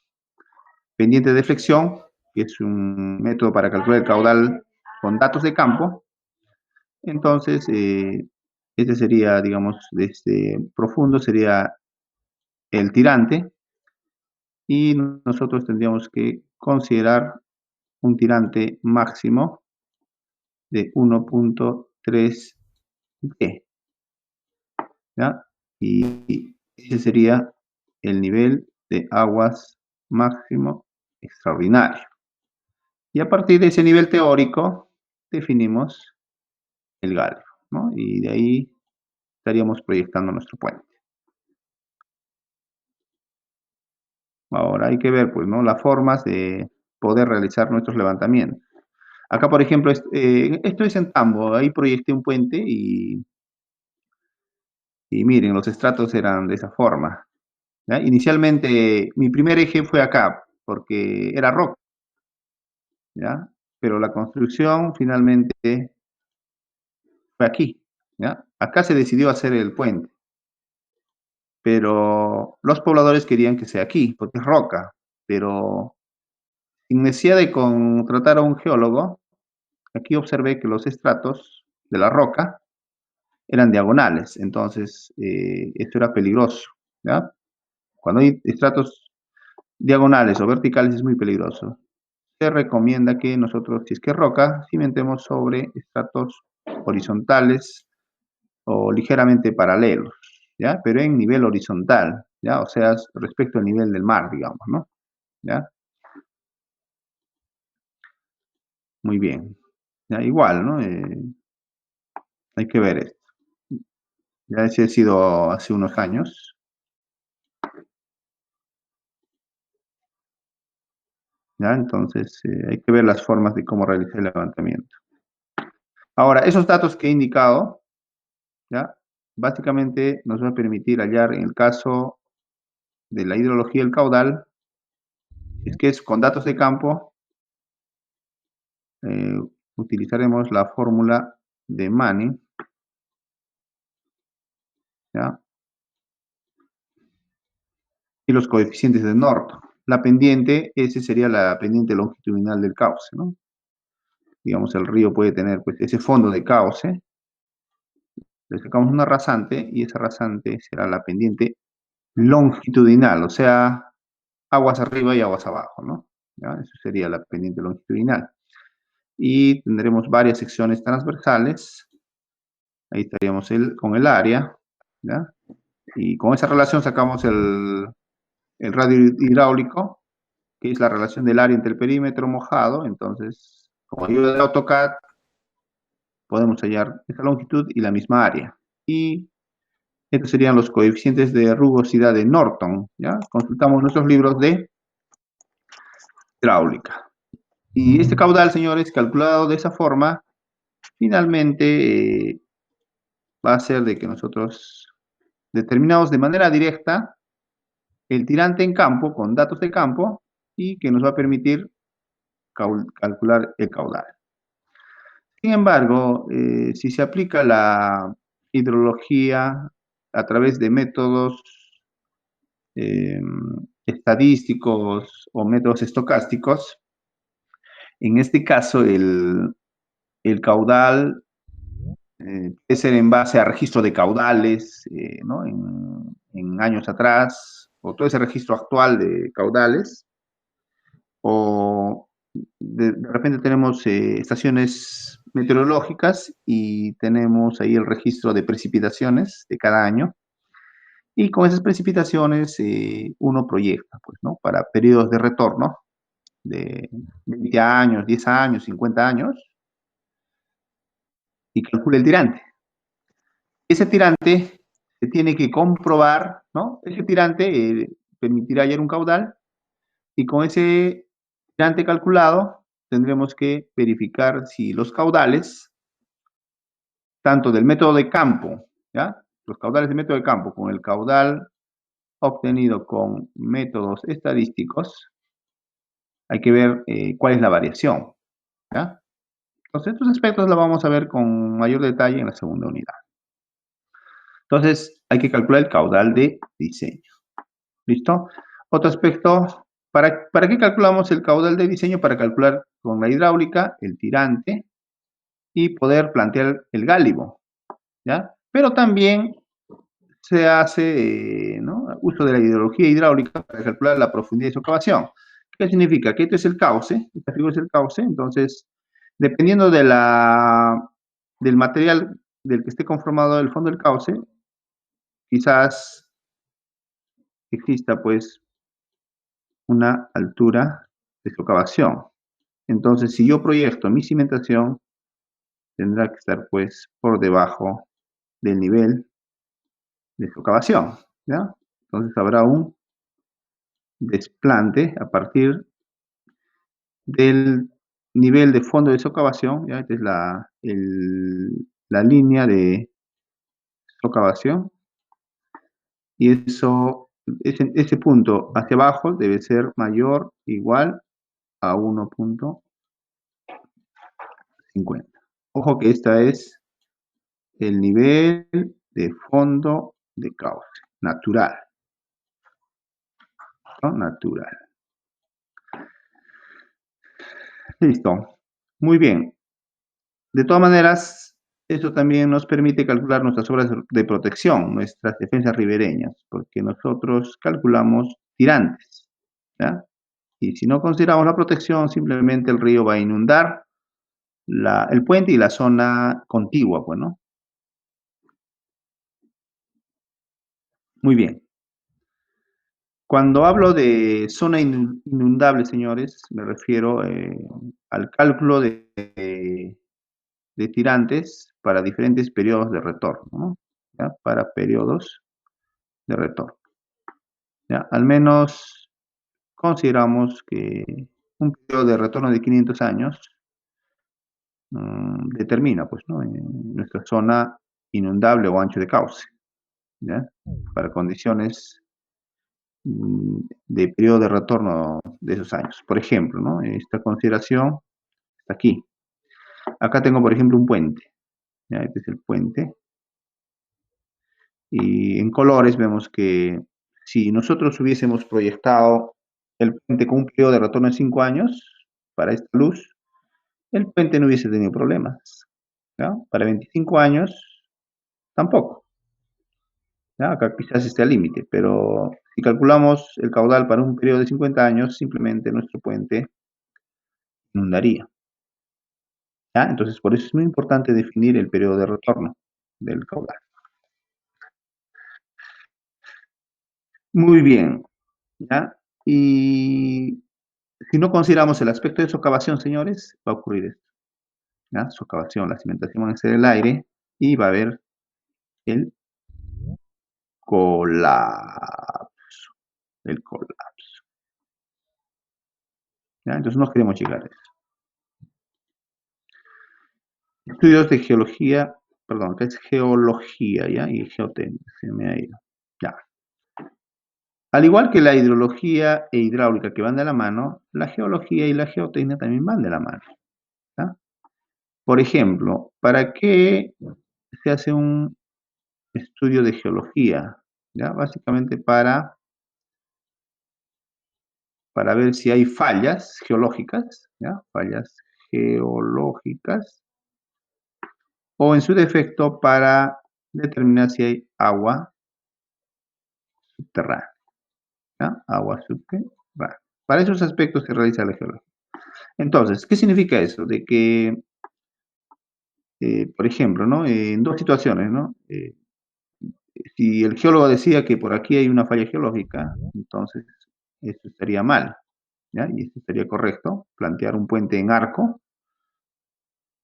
pendiente de flexión, que es un método para calcular el caudal con datos de campo, entonces este sería, digamos, desde profundo sería el tirante y nosotros tendríamos que considerar un tirante máximo de 1.3 D, ¿ya? Y ese sería el nivel de aguas máximo extraordinario. Y a partir de ese nivel teórico definimos el galio, ¿no? Y de ahí estaríamos proyectando nuestro puente. Ahora hay que ver, pues, ¿no? Las formas de poder realizar nuestros levantamientos. Acá, por ejemplo, esto es en Tambo, ahí proyecté un puente y miren, los estratos eran de esa forma. ¿Ya? Inicialmente, mi primer eje fue acá, porque era roca, ¿ya? Pero la construcción finalmente fue aquí, ¿ya? Acá se decidió hacer el puente, pero los pobladores querían que sea aquí, porque es roca, pero sin necesidad de contratar a un geólogo, aquí observé que los estratos de la roca eran diagonales, entonces esto era peligroso, ¿ya? Cuando hay estratos diagonales o verticales es muy peligroso. Se recomienda que nosotros, si es que es roca, cimentemos sobre estratos horizontales o ligeramente paralelos, ¿ya? Pero en nivel horizontal, ¿ya? O sea, respecto al nivel del mar, digamos, ¿no? ¿Ya? Muy bien. ¿Ya? Igual, ¿no? Hay que ver esto. Ya ese ha sido hace unos años. ¿Ya? Entonces, hay que ver las formas de cómo realizar el levantamiento. Ahora, esos datos que he indicado, ¿ya? Básicamente nos va a permitir hallar en el caso de la hidrología del caudal, es que es con datos de campo, eh, utilizaremos la fórmula de Manning, ¿ya? Y los coeficientes de Norton. La pendiente, ese sería la pendiente longitudinal del cauce, ¿no? Digamos, el río puede tener pues, ese fondo de cauce, le sacamos una rasante y esa rasante será la pendiente longitudinal, o sea, aguas arriba y aguas abajo, ¿no? ¿Ya? Eso sería la pendiente longitudinal. Y tendremos varias secciones transversales, ahí estaríamos con el área, ¿ya? Y con esa relación sacamos el radio hidráulico, que es la relación del área entre el perímetro mojado, entonces, como ayuda del AutoCAD, podemos hallar esa longitud y la misma área. Y Estos serían los coeficientes de rugosidad de Norton, ¿ya? Consultamos nuestros libros de hidráulica. Y este caudal, señores, calculado de esa forma, finalmente va a ser de que nosotros determinamos de manera directa el tirante en campo con datos de campo y que nos va a permitir calcular el caudal. Sin embargo, si se aplica la hidrología a través de métodos eh, estadísticos o métodos estocásticos, en este caso el caudal puede ser en base a registro de caudales, ¿no? En años atrás, o todo ese registro actual de caudales, o de repente tenemos estaciones meteorológicas y tenemos ahí el registro de precipitaciones de cada año. Y con esas precipitaciones uno proyecta, pues, ¿no? Para periodos de retorno de 20 años, 10 años, 50 años, y calcula el tirante. Ese tirante se tiene que comprobar, ¿no? Ese tirante permitirá hallar un caudal y con ese tirante calculado tendremos que verificar si los caudales, tanto del método de campo, ¿ya? Los caudales del método de campo con el caudal obtenido con métodos estadísticos, hay que ver cuál es la variación, ¿ya? Entonces, estos aspectos los vamos a ver con mayor detalle en la segunda unidad. Entonces, hay que calcular el caudal de diseño. ¿Listo? Otro aspecto, ¿para qué calculamos el caudal de diseño? Para calcular con la hidráulica el tirante y poder plantear el gálibo, ¿ya? Pero también se hace ¿no? uso de la hidrología hidráulica para calcular la profundidad de socavación. ¿Qué significa? Que este es el cauce, esta figura es el cauce, entonces, dependiendo de del material del que esté conformado el fondo del cauce, quizás exista pues una altura de socavación. Entonces, si yo proyecto mi cimentación, tendrá que estar pues por debajo del nivel de socavación, ¿ya? Entonces habrá un desplante a partir del nivel de fondo de socavación, ¿ya? Esta es la línea de socavación, y ese punto hacia abajo debe ser mayor o igual a 1.50. Ojo que esta es el nivel de fondo de cauce, natural, ¿no? Natural. Listo. Muy bien. De todas maneras, esto también nos permite calcular nuestras obras de protección, nuestras defensas ribereñas, porque nosotros calculamos tirantes, ¿ya? Y si no consideramos la protección, simplemente el río va a inundar el puente y la zona contigua, pues, ¿no? Muy bien. Cuando hablo de zona inundable, señores, me refiero al cálculo de tirantes para diferentes periodos de retorno, ¿no? ¿Ya? Para periodos de retorno. ¿Ya? Al menos consideramos que un periodo de retorno de 500 años determina, pues, ¿no? Nuestra zona inundable o ancho de cauce, ¿ya? Para condiciones de periodo de retorno de esos años. Por ejemplo, ¿no? Esta consideración está aquí. Acá tengo, por ejemplo, un puente. ¿Ya? Este es el puente. Y en colores vemos que si nosotros hubiésemos proyectado el puente con un periodo de retorno de 5 años para esta luz, el puente no hubiese tenido problemas. ¿Ya? Para 25 años, tampoco. ¿Ya? Acá quizás esté al límite, pero si calculamos el caudal para un periodo de 50 años, simplemente nuestro puente inundaría. ¿Ya? Entonces, por eso es muy importante definir el periodo de retorno del caudal. Muy bien. ¿Ya? Y si no consideramos el aspecto de socavación, señores, va a ocurrir esto. ¿Ya? Socavación, la cimentación va a ser el aire y va a haber el colapso. El colapso. ¿Ya? Entonces no queremos llegar a eso. Estudios de geología, perdón, que es geología, ¿ya? Y geotécnica, se me ha ido. Ya. Al igual que la hidrología e hidráulica que van de la mano, la geología y la geotécnica también van de la mano. ¿Ya? Por ejemplo, ¿para qué se hace un estudio de geología? ¿Ya? Básicamente para ver si hay fallas geológicas, ¿ya? Fallas geológicas, o en su defecto para determinar si hay agua subterránea, ¿ya? Agua subterránea. Para esos aspectos se realiza la geología. Entonces, ¿qué significa eso? De que, por ejemplo, ¿no? En dos situaciones, ¿no? Si el geólogo decía que por aquí hay una falla geológica, entonces eso estaría mal, ¿ya? Y esto sería correcto, plantear un puente en arco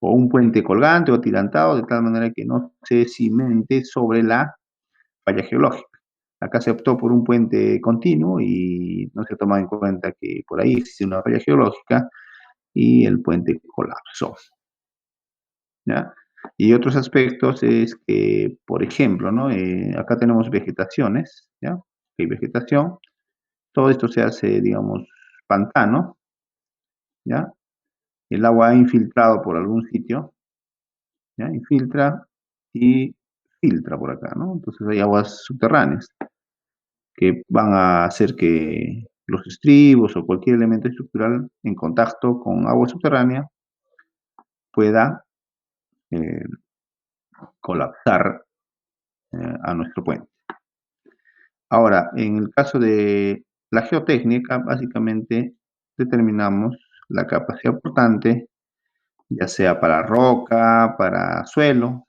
o un puente colgante o atirantado de tal manera que no se cimente sobre la falla geológica. Acá se optó por un puente continuo y no se toma en cuenta que por ahí existe una falla geológica y el puente colapsó, ¿ya? Y otros aspectos es que, por ejemplo, ¿no? Acá tenemos vegetaciones, ¿ya? Hay vegetación, todo esto se hace, digamos, pantano, ¿ya? El agua ha infiltrado por algún sitio, ¿ya? Infiltra y filtra por acá, ¿no? Entonces hay aguas subterráneas que van a hacer que los estribos o cualquier elemento estructural en contacto con agua subterránea pueda eh, colapsar a nuestro puente. Ahora, en el caso de la geotécnica, básicamente determinamos la capacidad portante, ya sea para roca, para suelo,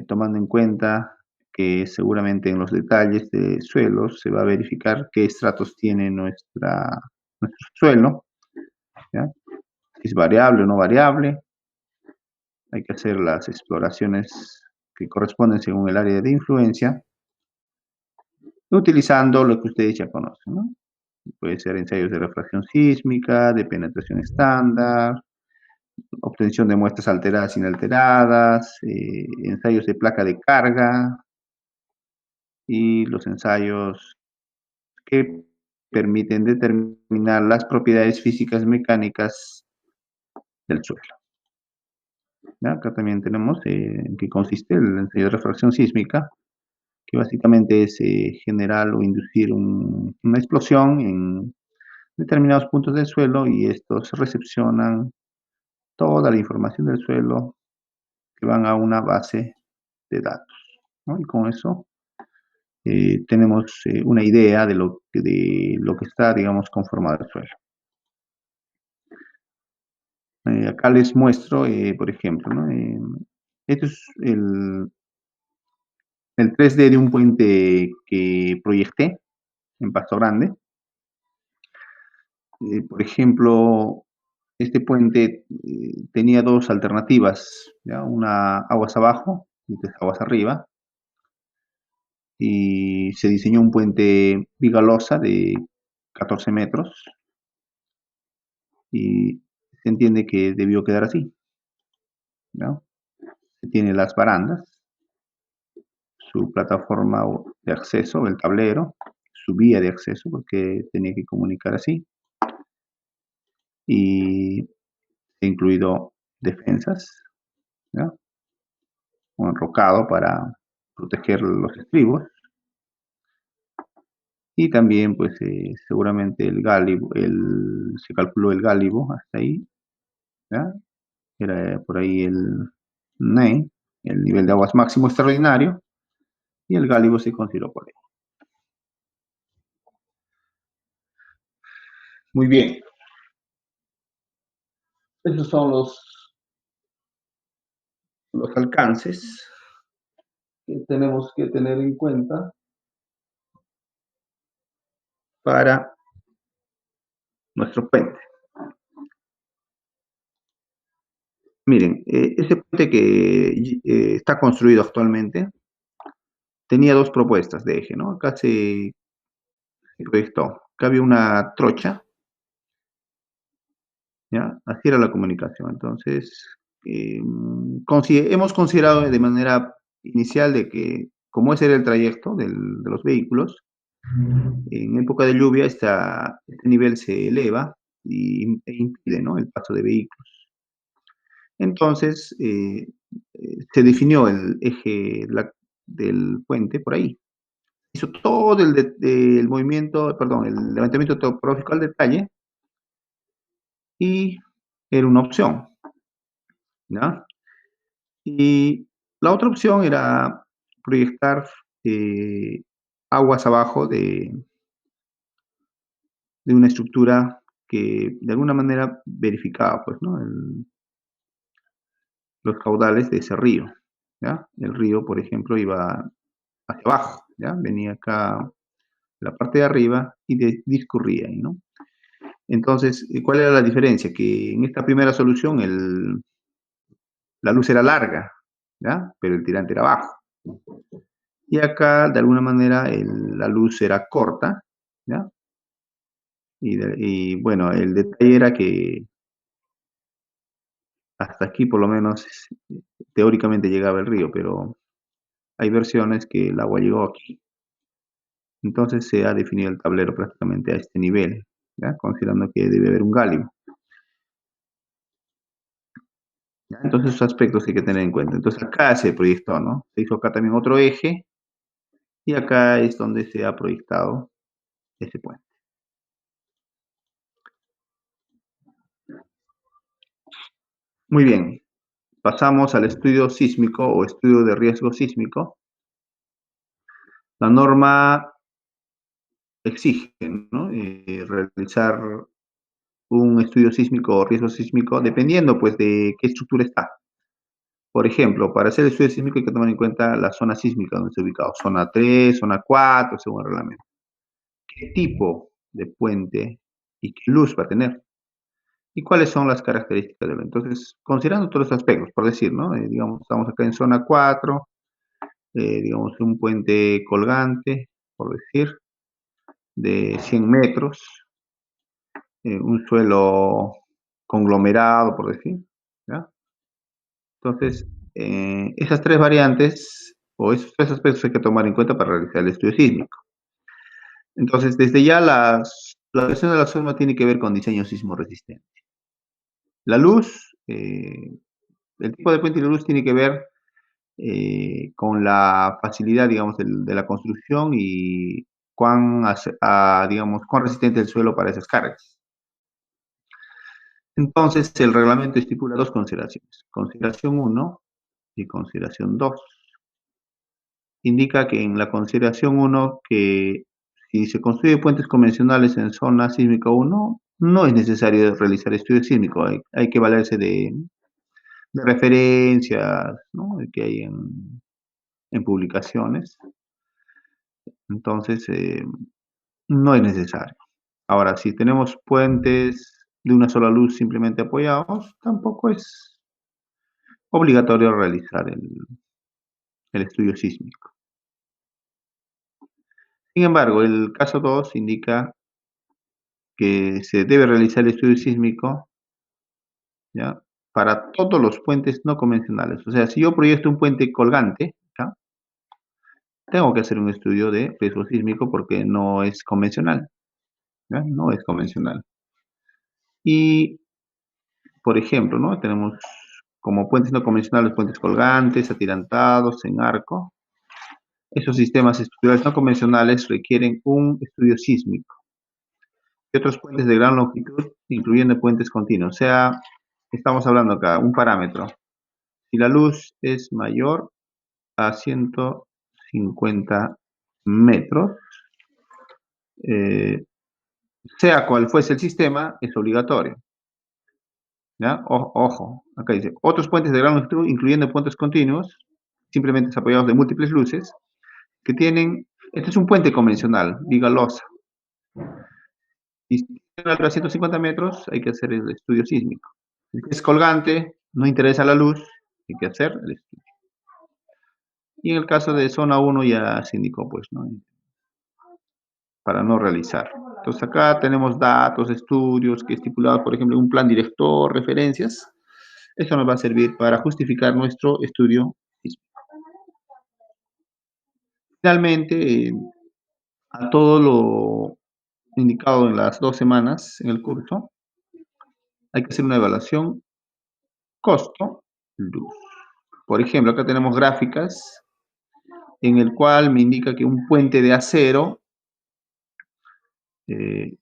tomando en cuenta que seguramente en los detalles de suelos se va a verificar qué estratos tiene nuestro suelo, ¿ya? Si es variable o no variable. Hay que hacer las exploraciones que corresponden según el área de influencia, utilizando lo que ustedes ya conocen, ¿no? Puede ser ensayos de refracción sísmica, de penetración estándar, obtención de muestras alteradas e inalteradas, ensayos de placa de carga y los ensayos que permiten determinar las propiedades físicas mecánicas del suelo. ¿Ya? Acá también tenemos en qué consiste el ensayo de refracción sísmica, que básicamente es generar o inducir una explosión en determinados puntos del suelo y estos recepcionan toda la información del suelo que van a una base de datos, ¿no? Y con eso tenemos una idea de lo que está, digamos, conformado el suelo. Acá les muestro, por ejemplo, ¿no? Este es el 3D de un puente que proyecté en Pasto Grande. Por ejemplo, este puente tenía dos alternativas, ¿ya? Una aguas abajo y tres aguas arriba. Y se diseñó un puente bigalosa de 14 metros y se entiende que debió quedar así, ¿no? Se tiene las barandas, su plataforma de acceso, el tablero, su vía de acceso, porque tenía que comunicar así, y incluido defensas, ¿no? Un enrocado para proteger los estribos, y también, pues, seguramente el gálibo, se calculó el gálibo hasta ahí, ¿ya? Era por ahí el NE, el nivel de aguas máximo extraordinario, y el gálibo se consideró por ahí. Muy bien. Esos son los alcances que tenemos que tener en cuenta para nuestro puente. Miren, ese puente que está construido actualmente tenía dos propuestas de eje, ¿no? Acá se proyectó. Acá había una trocha, ¿ya? Así era la comunicación. Entonces, hemos considerado de manera inicial de que, como ese era el trayecto de los vehículos, en época de lluvia este nivel se eleva e impide, ¿no?, el paso de vehículos. Entonces, se definió el eje del puente por ahí. Hizo todo el movimiento, perdón, el levantamiento topográfico al detalle y era una opción, ¿ya? Y la otra opción era proyectar aguas abajo de una estructura que de alguna manera verificaba, pues, ¿no?, los caudales de ese río, ¿ya? El río, por ejemplo, iba hacia abajo, ¿ya? Venía acá la parte de arriba y discurría ahí, ¿no? Entonces, ¿cuál era la diferencia? Que en esta primera solución la luz era larga, ¿ya? Pero el tirante era bajo. Y acá, de alguna manera, la luz era corta, ¿ya? Y bueno, el detalle era que hasta aquí, por lo menos, teóricamente llegaba el río, pero hay versiones que el agua llegó aquí. Entonces se ha definido el tablero prácticamente a este nivel, ¿ya? Considerando que debe haber un galio. ¿Ya? Entonces esos aspectos hay que tener en cuenta. Entonces acá se proyectó, ¿no? Se hizo acá también otro eje y acá es donde se ha proyectado ese puente. Muy bien, pasamos al estudio sísmico o estudio de riesgo sísmico. La norma exige, ¿no?, realizar un estudio sísmico o riesgo sísmico dependiendo, pues, de qué estructura está. Por ejemplo, para hacer el estudio sísmico hay que tomar en cuenta la zona sísmica donde está ubicado, zona 3, zona 4, según el reglamento. ¿Qué tipo de puente y qué luz va a tener? ¿Y cuáles son las características de él? Entonces, considerando todos los aspectos, por decir, ¿no? Digamos, estamos acá en zona 4, digamos, un puente colgante, por decir, de 100 metros, un suelo conglomerado, por decir, ¿ya? Entonces, esas tres variantes o esos tres aspectos hay que tomar en cuenta para realizar el estudio sísmico. Entonces, desde ya la versión de la SORMA tiene que ver con diseño sismo resistente. La luz, el tipo de puente y la luz tiene que ver con la facilidad, digamos, de la construcción y digamos, cuán resistente es el suelo para esas cargas. Entonces, el reglamento estipula dos consideraciones. Consideración 1 y consideración 2. Indica que en la consideración 1 que si se construyen puentes convencionales en zona sísmica 1, no es necesario realizar estudio sísmico. Hay que valerse de referencias, ¿no?, que hay en publicaciones. Entonces, no es necesario. Ahora, si tenemos puentes de una sola luz simplemente apoyados, tampoco es obligatorio realizar el estudio sísmico. Sin embargo, el caso 2 indica que se debe realizar el estudio sísmico, ¿ya?, para todos los puentes no convencionales. O sea, si yo proyecto un puente colgante, ¿ya?, tengo que hacer un estudio de riesgo sísmico porque no es convencional, ¿ya? No es convencional. Y, por ejemplo, ¿no?, tenemos como puentes no convencionales, puentes colgantes, atirantados, en arco. Esos sistemas estructurales no convencionales requieren un estudio sísmico. Y otros puentes de gran longitud, incluyendo puentes continuos. O sea, estamos hablando acá, un parámetro. Si la luz es mayor a 150 metros, sea cual fuese el sistema, es obligatorio, ¿ya? Ojo, acá dice, otros puentes de gran longitud, incluyendo puentes continuos, simplemente apoyados de múltiples luces, que tienen, este es un puente convencional, viga losa. Y si tiene altura de 150 metros, hay que hacer el estudio sísmico. Si es colgante, no interesa la luz, hay que hacer el estudio. Y en el caso de zona 1 ya se indicó, pues, ¿no? Para no realizar. Entonces acá tenemos datos, estudios que estipulados, por ejemplo, en un plan director, referencias. Eso nos va a servir para justificar nuestro estudio. Finalmente, a todo lo indicado en las 2 semanas en el curso, hay que hacer una evaluación costo-luz. Por ejemplo, acá tenemos gráficas en el cual me indica que un puente de acero eh,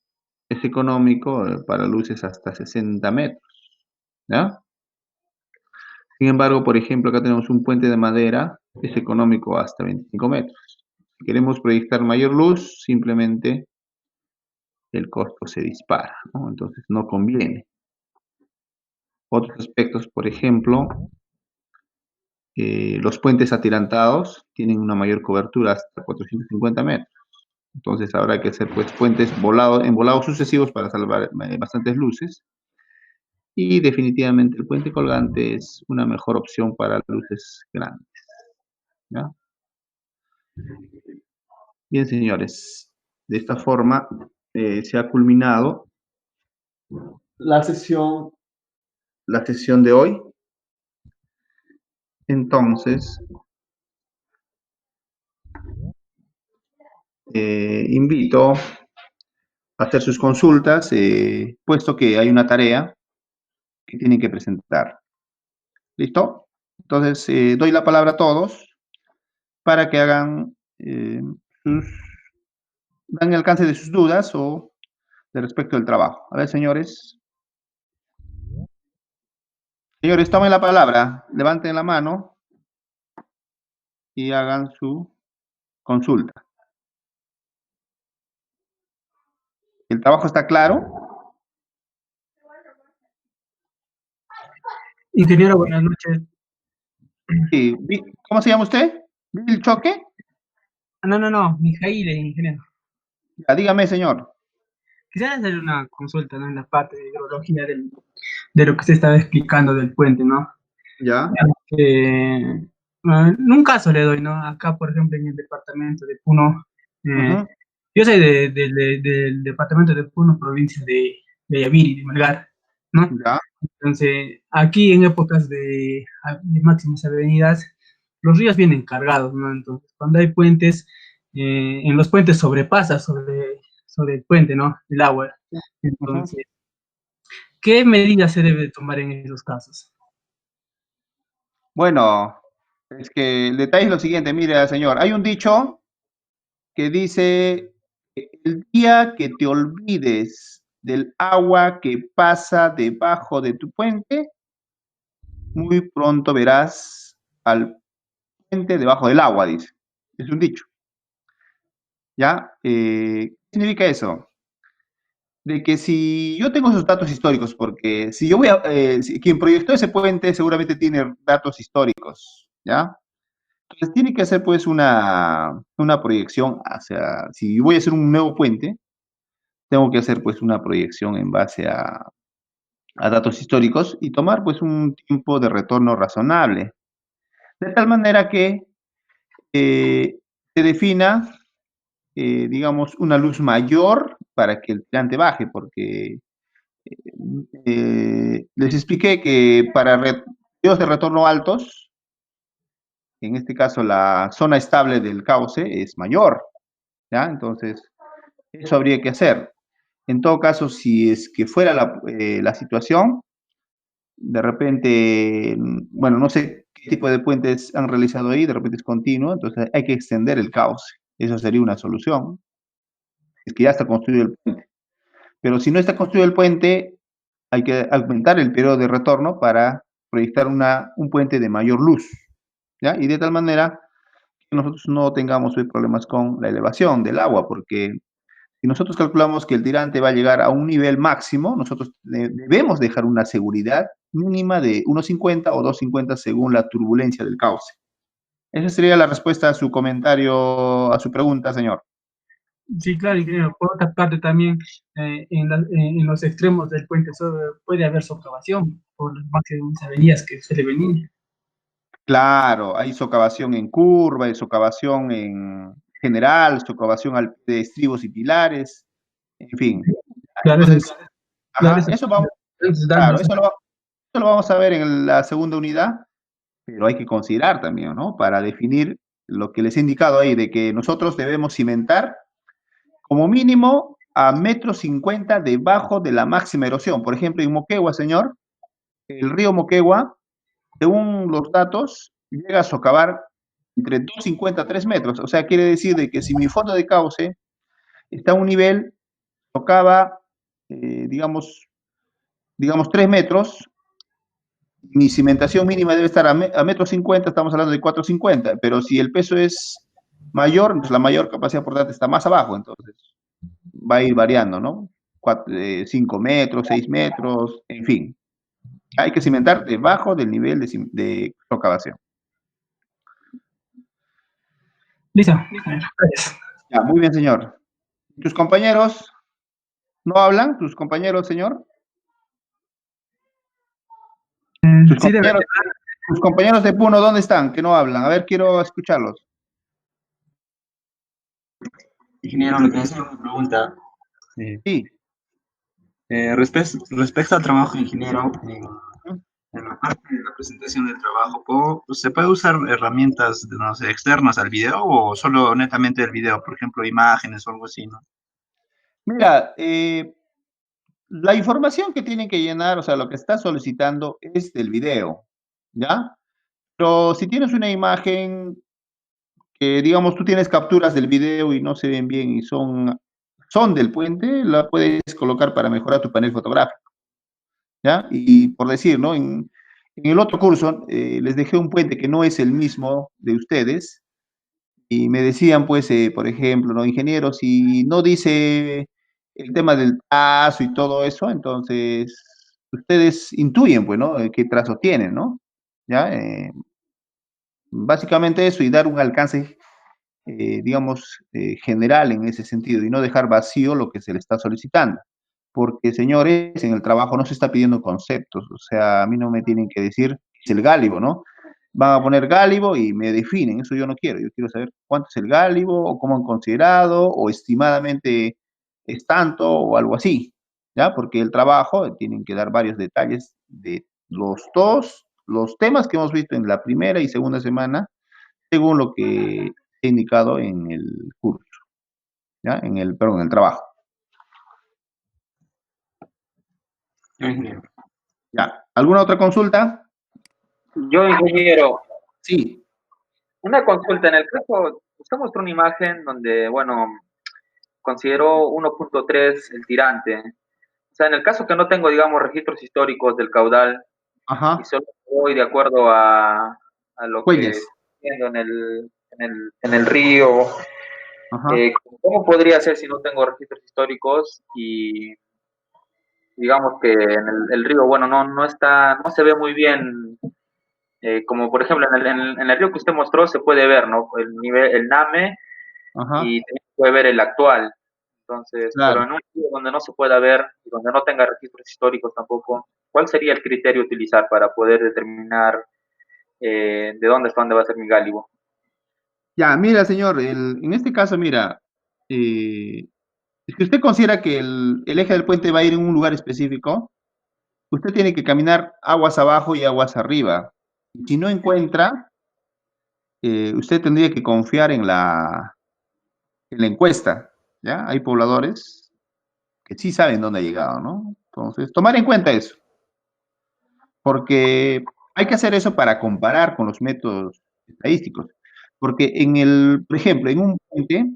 es económico para luces hasta 60 metros, ¿ya? Sin embargo, por ejemplo, acá tenemos un puente de madera, es económico hasta 25 metros. Si queremos proyectar mayor luz, simplemente el costo se dispara, ¿no? Entonces no conviene. Otros aspectos, por ejemplo, los puentes atirantados tienen una mayor cobertura hasta 450 metros. Entonces habrá que hacer pues puentes en volados sucesivos para salvar bastantes luces. Y definitivamente el puente colgante es una mejor opción para luces grandes, ¿ya? Bien, señores, de esta forma se ha culminado la sesión, la sesión de hoy. Entonces, invito a hacer sus consultas, puesto que hay una tarea que tienen que presentar. ¿Listo? Entonces, doy la palabra a todos para que hagan dan el alcance de sus dudas o de respecto del trabajo. A ver, señores. Señores, tomen la palabra, levanten la mano y hagan su consulta. ¿El trabajo está claro? Ingeniero, buenas noches. Sí. ¿Cómo se llama usted? ¿Bill Choque? No, Mijail, ingeniero. Ya, dígame, señor. Quisiera hacer una consulta, ¿no? En la parte de hidrología de lo que usted estaba explicando del puente, ¿no? Ya. En un caso le doy, ¿no? Acá, por ejemplo, en el departamento de Puno, Ujú. yo soy del departamento de Puno, provincia de Yaviri, de Melgar, ¿no? Ya. Entonces, aquí en épocas de máximas avenidas, los ríos vienen cargados, ¿no? Entonces, cuando hay puentes, en los puentes sobrepasa sobre el puente, ¿no? El agua. Ujú. Entonces, ¿qué medidas se debe tomar en esos casos? Bueno, es que el detalle es lo siguiente, mire, señor, hay un dicho que dice, el día que te olvides del agua que pasa debajo de tu puente, muy pronto verás al puente debajo del agua, dice. Es un dicho, ¿ya? ¿Qué significa eso? De que si yo tengo esos datos históricos, porque si yo quien proyectó ese puente seguramente tiene datos históricos, ¿ya? Entonces tiene que hacer pues una proyección hacia, si voy a hacer un nuevo puente, tengo que hacer pues una proyección en base a datos históricos y tomar pues un tiempo de retorno razonable, de tal manera que se defina, digamos, una luz mayor para que el tirante baje, porque les expliqué que para periodos de retorno altos, en este caso la zona estable del cauce es mayor, ¿ya? Entonces, eso habría que hacer. En todo caso, si es que fuera la situación, de repente, bueno, no sé qué tipo de puentes han realizado ahí, de repente es continuo, entonces hay que extender el cauce. Eso sería una solución. Es que ya está construido el puente. Pero si no está construido el puente, hay que aumentar el periodo de retorno para proyectar un puente de mayor luz, ¿ya? Y de tal manera que nosotros no tengamos hoy problemas con la elevación del agua, porque si nosotros calculamos que el tirante va a llegar a un nivel máximo, nosotros debemos dejar una seguridad mínima de 1,50 o 2,50 según la turbulencia del cauce. Esa sería la respuesta a su comentario, a su pregunta, señor. Sí, claro, ingeniero. Por otra parte, también en los extremos del puente puede haber socavación por las máximas avenidas que suele venir. Claro, hay socavación en curva, hay socavación en general, socavación de estribos y pilares, en fin. Claro, Entonces, claro, ajá, eso vamos, esos claro, daños. eso lo vamos a ver en la segunda unidad, pero hay que considerar también, ¿no? Para definir lo que les he indicado ahí, de que nosotros debemos cimentar como mínimo a 1,50 m debajo de la máxima erosión. Por ejemplo, en Moquegua, señor, el río Moquegua, según los datos, llega a socavar entre 2,50 a 3 metros. O sea, quiere decir de que si mi fondo de cauce está a un nivel, socava, digamos 3 metros, mi cimentación mínima debe estar a 1,50 m, estamos hablando de 4,50, pero si el peso es mayor, entonces la mayor capacidad portante está más abajo, entonces va a ir variando, ¿no? 5 metros, 6 metros, en fin. Hay que cimentar debajo del nivel de socavación. Listo. Gracias. Ya, muy bien, señor. ¿Tus compañeros no hablan? ¿Tus compañeros, señor? ¿Tus Sí, debe. compañeros, tus compañeros de Puno dónde están? Que no hablan. A ver, quiero escucharlos. Ingeniero, le quería hacer una pregunta. Sí. Respecto al trabajo de ingeniero, en la parte de la presentación del trabajo, ¿se puede usar herramientas, no sé, externas al video o solo netamente el video? Por ejemplo, imágenes o algo así, ¿no? Mira, la información que tienen que llenar, o sea, lo que está solicitando es del video, ¿ya? Pero si tienes una imagen que, digamos, tú tienes capturas del video y no se ven bien y son del puente, la puedes colocar para mejorar tu panel fotográfico, ¿ya? Y por decir, ¿no? En el otro curso les dejé un puente que no es el mismo de ustedes y me decían, pues, por ejemplo, ¿no? Ingeniero, si no dice el tema del trazo y todo eso, entonces ustedes intuyen, pues, ¿no? Qué trazo tienen, ¿no? ¿Ya? Básicamente eso y dar un alcance, digamos, general en ese sentido y no dejar vacío lo que se le está solicitando. Porque, señores, en el trabajo no se está pidiendo conceptos, o sea, a mí no me tienen que decir es el gálibo, ¿no? Van a poner gálibo y me definen, eso yo no quiero, yo quiero saber cuánto es el gálibo o cómo han considerado o estimadamente es tanto o algo así, ¿ya? Porque el trabajo tienen que dar varios detalles de los temas que hemos visto en la primera y segunda semana, según lo que he indicado en el curso, ¿ya? Perdón, en el trabajo. Ingeniero. ¿Ya? ¿Alguna otra consulta? Yo, ingeniero, Sí. una consulta. En el caso, usted mostró una imagen donde, bueno, consideró 1.3 el tirante. O sea, en el caso que no tengo, digamos, registros históricos del caudal y Ajá. solo voy de acuerdo a lo que Huellas. estoy viendo en el río, Ajá. ¿cómo podría ser si no tengo registros históricos y digamos que en el río, bueno, no se ve muy bien? Como por ejemplo en el río que usted mostró se puede ver, ¿no? El nivel, el NAME Ajá. y también se puede ver el actual. Entonces, pero Claro. en un río donde no se pueda ver y donde no tenga registros históricos tampoco, ¿cuál sería el criterio a utilizar para poder determinar de dónde va a ser mi gálibo? Ya, mira, señor, en este caso, mira, si usted considera que el eje del puente va a ir en un lugar específico, usted tiene que caminar aguas abajo y aguas arriba. Y si no encuentra, usted tendría que confiar en la encuesta, ¿ya? Hay pobladores que sí saben dónde ha llegado, ¿no? Entonces, tomar en cuenta eso, porque hay que hacer eso para comparar con los métodos estadísticos. Porque por ejemplo, en un puente,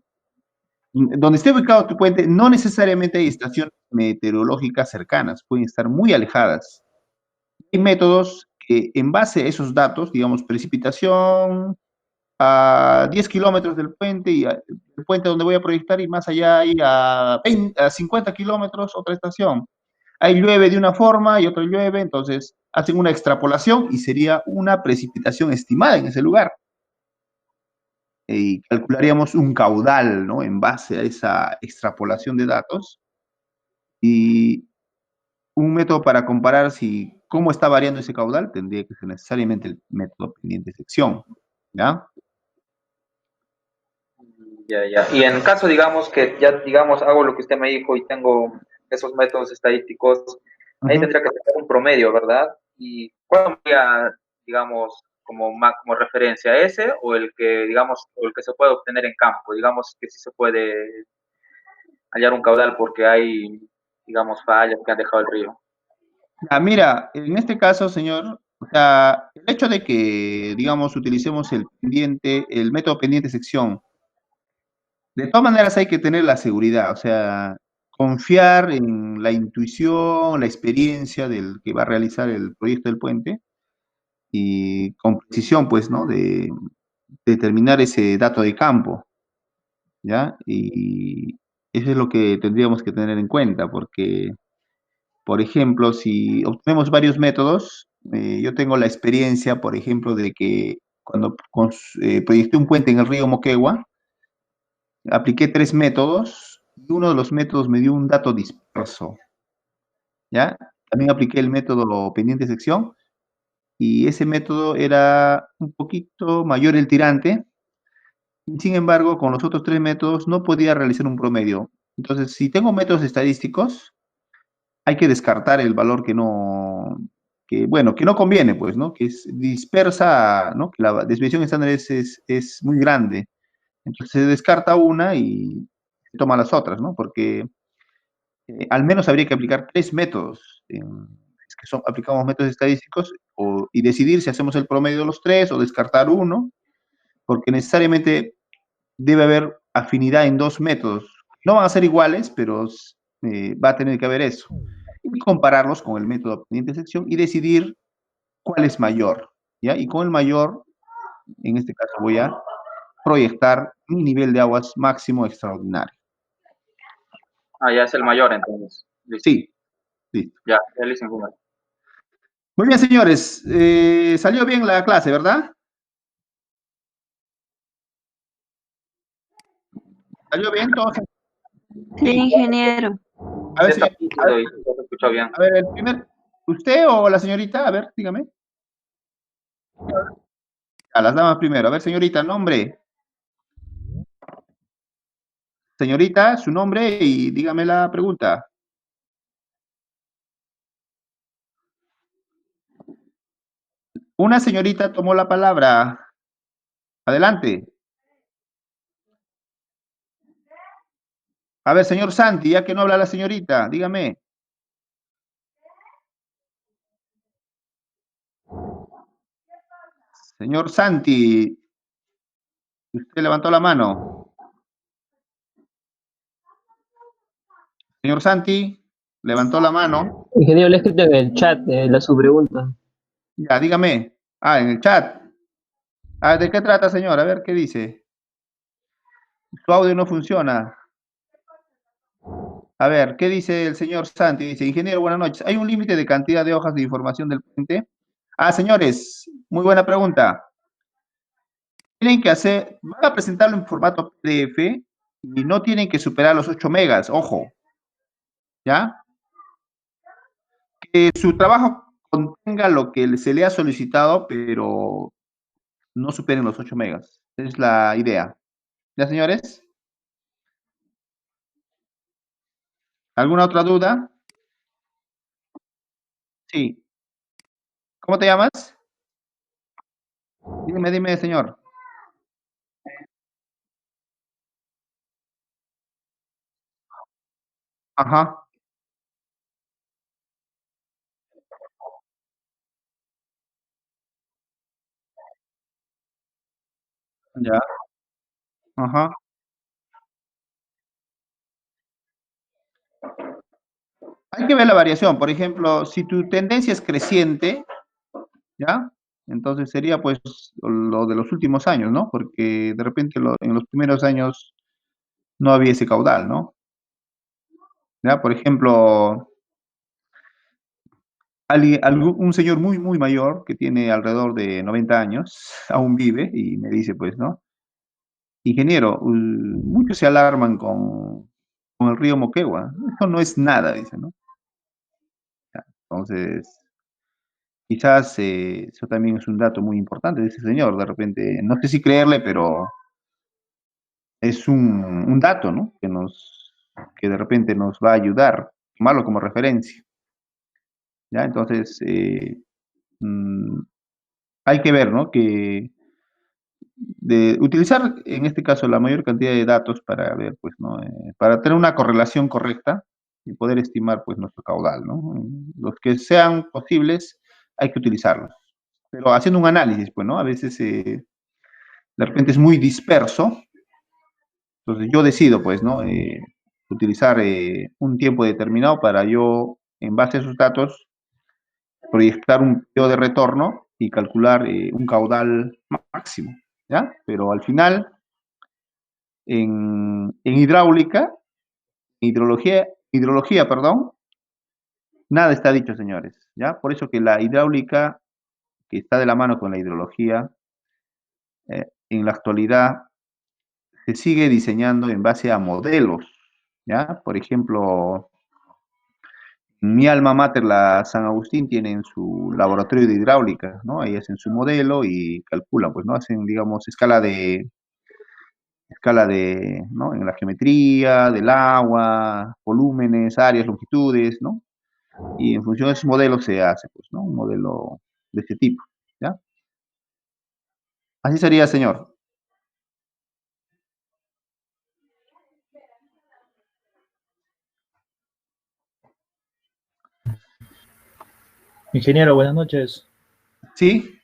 donde esté ubicado tu puente, no necesariamente hay estaciones meteorológicas cercanas, pueden estar muy alejadas. Hay métodos que en base a esos datos, digamos, precipitación a 10 kilómetros del puente y el puente donde voy a proyectar y más allá hay a 50 kilómetros otra estación. Ahí llueve de una forma y otra llueve, entonces hacen una extrapolación y sería una precipitación estimada en ese lugar. Y calcularíamos un caudal, ¿no? En base a esa extrapolación de datos y un método para comparar si ¿Cómo está variando ese caudal? Tendría que ser necesariamente el método pendiente sección, ¿ya? Ya. Y en caso, digamos, que ya, digamos, hago lo que usted me dijo y tengo esos métodos estadísticos, ahí tendría que tener un promedio, ¿verdad? ¿Y cuál sería, digamos, como referencia, ese o el que, digamos, o el que se puede obtener en campo? Digamos que sí se puede hallar un caudal porque hay, digamos, fallas que han dejado el río. Mira, en este caso, señor, o sea, el hecho de que, digamos, utilicemos el método pendiente sección, de todas maneras hay que tener la seguridad, o sea, confiar en la intuición, la experiencia del que va a realizar el proyecto del puente y con precisión, pues, ¿no? De determinar ese dato de campo, ¿ya? Y eso es lo que tendríamos que tener en cuenta, porque, por ejemplo, si obtenemos varios métodos, yo tengo la experiencia, por ejemplo, de que cuando proyecté un puente en el río Moquegua, apliqué 3 métodos y uno de los métodos me dio un dato disperso, ¿ya? También apliqué el método pendiente sección y ese método era un poquito mayor el tirante, y sin embargo, con los otros 3 métodos no podía realizar un promedio. Entonces, si tengo métodos estadísticos, hay que descartar el valor bueno, que no conviene, pues, ¿no? Que es dispersa, ¿no? Que la desviación estándar es muy grande. Entonces se descarta una y se toma las otras, ¿no? Porque al menos habría que aplicar 3 métodos. Es que aplicamos métodos estadísticos y decidir si hacemos el promedio de los 3 o descartar uno, porque necesariamente debe haber afinidad en 2 métodos. No van a ser iguales, pero va a tener que haber eso. Y compararlos con el método pendiente sección y decidir cuál es mayor, ¿ya? Y con el mayor, en este caso voy a proyectar mi nivel de aguas máximo extraordinario. Ya es el mayor, entonces. Listo. Sí, listo. Ya listo. Muy bien, señores. Salió bien la clase, ¿verdad? ¿Salió bien? ¿Todos? Sí, ingeniero. A ver, escuchó bien. a ver, ¿usted o la señorita? A ver, dígame. A las damas primero. A ver, señorita, nombre. Señorita, su nombre y dígame la pregunta. Una señorita tomó la palabra. Adelante. A ver, señor Santi, ya que no habla la señorita, dígame. Señor Santi, usted levantó la mano. Señor Santi, levantó la mano. Ingeniero, le he escrito en el chat su pregunta. Ya, dígame. En el chat. ¿De qué trata, señor? A ver, ¿qué dice? Su audio no funciona. A ver, ¿qué dice el señor Santi? Dice, ingeniero, buenas noches. ¿Hay un límite de cantidad de hojas de información del puente? Señores, muy buena pregunta. Tienen que van a presentarlo en formato PDF y no tienen que superar los 8 megas, ojo. ¿Ya? Que su trabajo contenga lo que se le ha solicitado, pero no superen los 8 megas. Esa es la idea. ¿Ya, señores? ¿Alguna otra duda? Sí. ¿Cómo te llamas? Dime, señor. Ajá. Ya. Ajá. Hay que ver la variación. Por ejemplo, si tu tendencia es creciente, ¿ya? Entonces sería pues lo de los últimos años, ¿no? Porque de repente en los primeros años no había ese caudal, ¿no? ¿Ya? Por ejemplo, un señor muy, muy mayor que tiene alrededor de 90 años, aún vive y me dice, pues, ¿no? Ingeniero, muchos se alarman con el río Moquegua. Eso no es nada, dice, ¿no? Ya, entonces, Quizás eso también es un dato muy importante de ese señor. De repente, no sé si creerle, pero es un dato, ¿no? Que de repente nos va a ayudar, tomarlo como referencia. ¿Ya? Entonces, mm, hay que ver, ¿no? Que de utilizar, en este caso, la mayor cantidad de datos para ver, pues, ¿no? Para tener una correlación correcta y poder estimar, pues, nuestro caudal, ¿no? Los que sean posibles, hay que utilizarlos. Pero haciendo un análisis, pues, ¿no? A veces, de repente es muy disperso. Entonces, yo decido, pues, ¿no? Utilizar un tiempo determinado para yo, en base a esos datos, proyectar un periodo de retorno y calcular un caudal máximo, ¿ya? Pero al final, en hidráulica, hidrología, perdón, nada está dicho, señores, ¿ya? Por eso que la hidráulica, que está de la mano con la hidrología, en la actualidad se sigue diseñando en base a modelos, ¿ya? Por ejemplo, mi alma mater, la San Agustín, tienen su laboratorio de hidráulica, ¿no? Ahí hacen su modelo y calculan, pues, ¿no? Hacen, digamos, ¿no? En la geometría del agua, volúmenes, áreas, longitudes, ¿no? Y en función de esos modelos se hace, pues, ¿no? Un modelo de este tipo, ¿ya? Así sería, señor. Ingeniero, buenas noches. ¿Sí?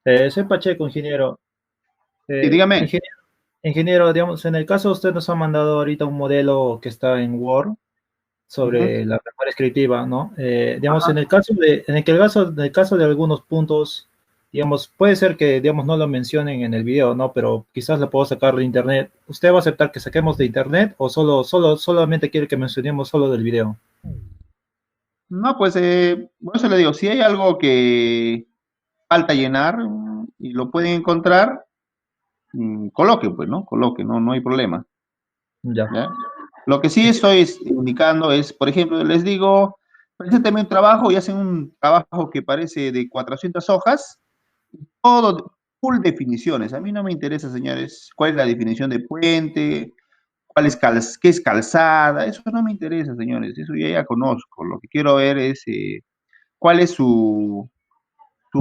Soy Pacheco, ingeniero. Sí, dígame. Ingeniero, digamos, en el caso usted nos ha mandado ahorita un modelo que está en Word sobre la memoria descriptiva, ¿no? Digamos, Ajá. en el caso de algunos puntos, digamos, puede ser que, digamos, no lo mencionen en el video, ¿no? Pero quizás lo puedo sacar de internet. ¿Usted va a aceptar que saquemos de internet o solamente quiere que mencionemos solo del video? No, pues, por eso le digo, si hay algo que falta llenar y lo pueden encontrar, coloque, pues, ¿no? Coloque, no hay problema. Ya. ¿Ya? Lo que sí estoy indicando es, por ejemplo, les digo, presénteme un trabajo y hacen un trabajo que parece de 400 hojas, todo full definiciones. A mí no me interesa, señores, cuál es la definición de puente, qué es calzada, eso no me interesa, señores, eso ya conozco. Lo que quiero ver es cuál es su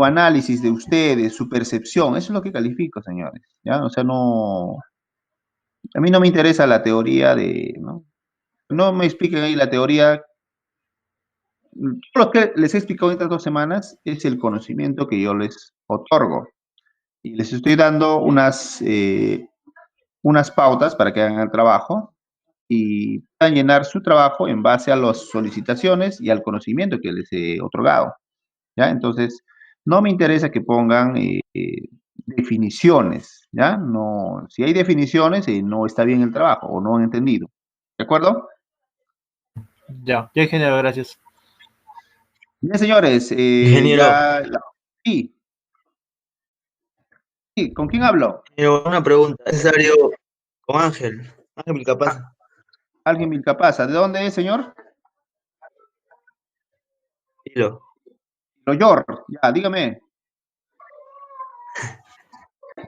análisis de ustedes, su percepción, eso es lo que califico, señores, ¿ya? O sea, no, a mí no me interesa la teoría ¿no? No me expliquen ahí la teoría. Todo lo que les he explicado en estas 2 semanas es el conocimiento que yo les otorgo. Y les estoy dando unas pautas para que hagan el trabajo y puedan llenar su trabajo en base a las solicitaciones y al conocimiento que les he otorgado. ¿Ya? Entonces, no me interesa que pongan definiciones, ¿ya? No, si hay definiciones, no está bien el trabajo o no han entendido. ¿De acuerdo? Ya, ingeniero, gracias. Bien, señores, Ingeniero, sí, sí, ¿con quién hablo? una pregunta. ¿Es necesario con Ángel? Ángel Vilcapaz. Alguien Vilcapasa. ¿De dónde es, señor? Hilo. Loyor, ya, dígame.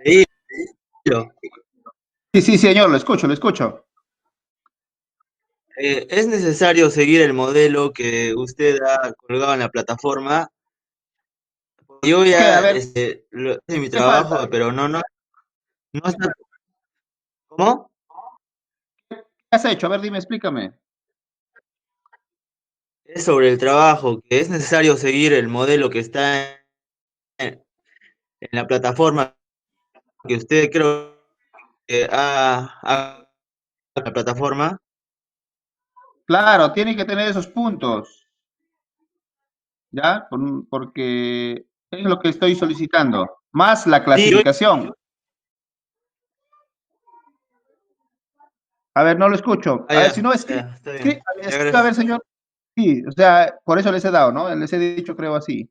Hilo. Sí, señor, lo escucho, lo escucho. ¿Es necesario seguir el modelo que usted ha colgado en la plataforma? Yo ¿Qué? A ya ver, hice mi ¿qué trabajo, falta? pero no está. ¿Cómo? ¿Qué has hecho? A ver, dime, explícame. Es sobre el trabajo, que es necesario seguir el modelo que está en la plataforma que usted creo que ha la plataforma. Claro, tiene que tener esos puntos, ¿ya? Porque es lo que estoy solicitando, más la Sí, yo clasificación. A ver, no lo escucho. A ver, si no, ya, está bien. Ya, a gracias. ver, señor. Sí, o sea, por eso les he dado, ¿no? Les he dicho, creo, así.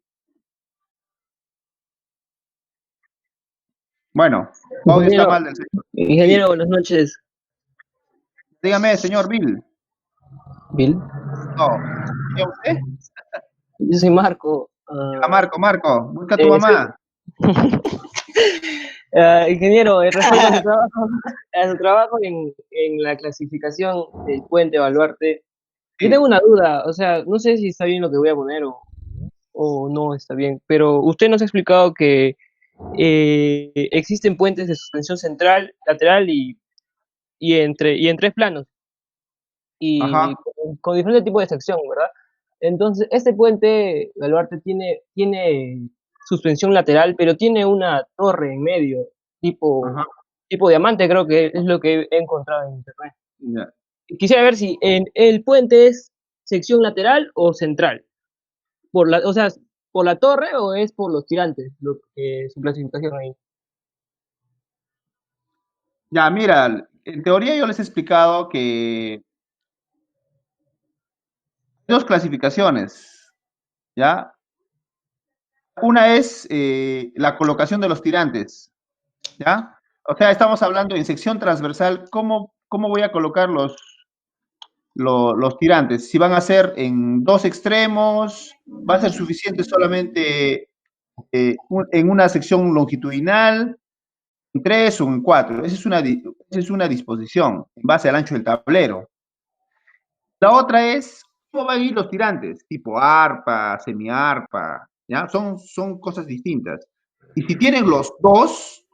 Bueno, tu audio está Ingeniero, mal del señor. Sí, ingeniero, buenas noches. dígame, señor Bill. Bill, No, ¿ya usted? yo soy Marco. Ya, Marco, busca a tu soy- mamá. ingeniero, respecto a su trabajo en la clasificación del puente Baluarte, yo Sí. tengo una duda, o sea, no sé si está bien lo que voy a poner o no está bien, pero usted nos ha explicado que existen puentes de suspensión central, lateral y en tres planos, y Ajá. con diferentes tipos de sección, ¿verdad? Entonces, este puente Baluarte tiene suspensión lateral, pero tiene una torre en medio, Ajá. tipo diamante, creo que es lo que he encontrado en internet. Ya. Quisiera ver si el puente es sección lateral o central, o sea, por la torre o es por los tirantes, su clasificación ahí. Ya, mira, en teoría yo les he explicado que hay dos clasificaciones, ¿ya? Una es la colocación de los tirantes, ¿ya? O sea, estamos hablando en sección transversal, ¿cómo voy a colocar los tirantes? Si van a ser en dos extremos, va a ser suficiente solamente en una sección longitudinal, en tres o en cuatro. Esa es una disposición en base al ancho del tablero. La otra es cómo van a ir los tirantes, tipo arpa, semiarpa, ¿ya? Son cosas distintas. Y si tienen los dos,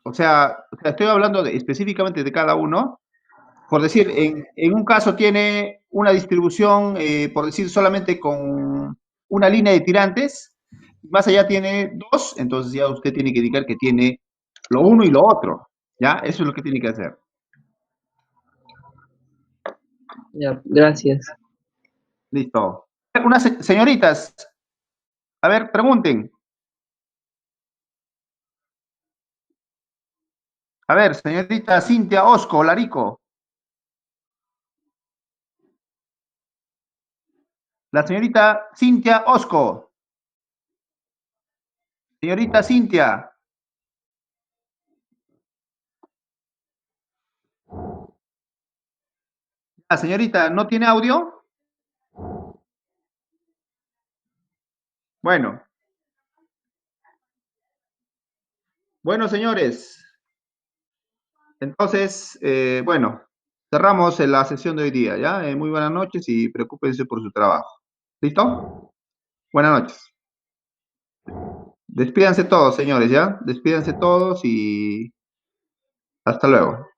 o sea, estoy hablando específicamente de cada uno, por decir, en un caso tiene una distribución, por decir, solamente con una línea de tirantes, más allá tiene dos, entonces ya usted tiene que indicar que tiene lo uno y lo otro, ¿ya? Eso es lo que tiene que hacer. Ya, gracias. Listo. Señoritas, a ver, pregunten. A ver, señorita Cintia Osco, Larico. La señorita Cintia Osco. Señorita Cintia. La señorita, ¿no tiene audio? Bueno. Bueno, señores. Entonces, bueno, cerramos la sesión de hoy día, ¿ya? Muy buenas noches y preocúpense por su trabajo. ¿Listo? Buenas noches. Despídanse todos, señores, ¿ya? Despídanse todos y hasta luego.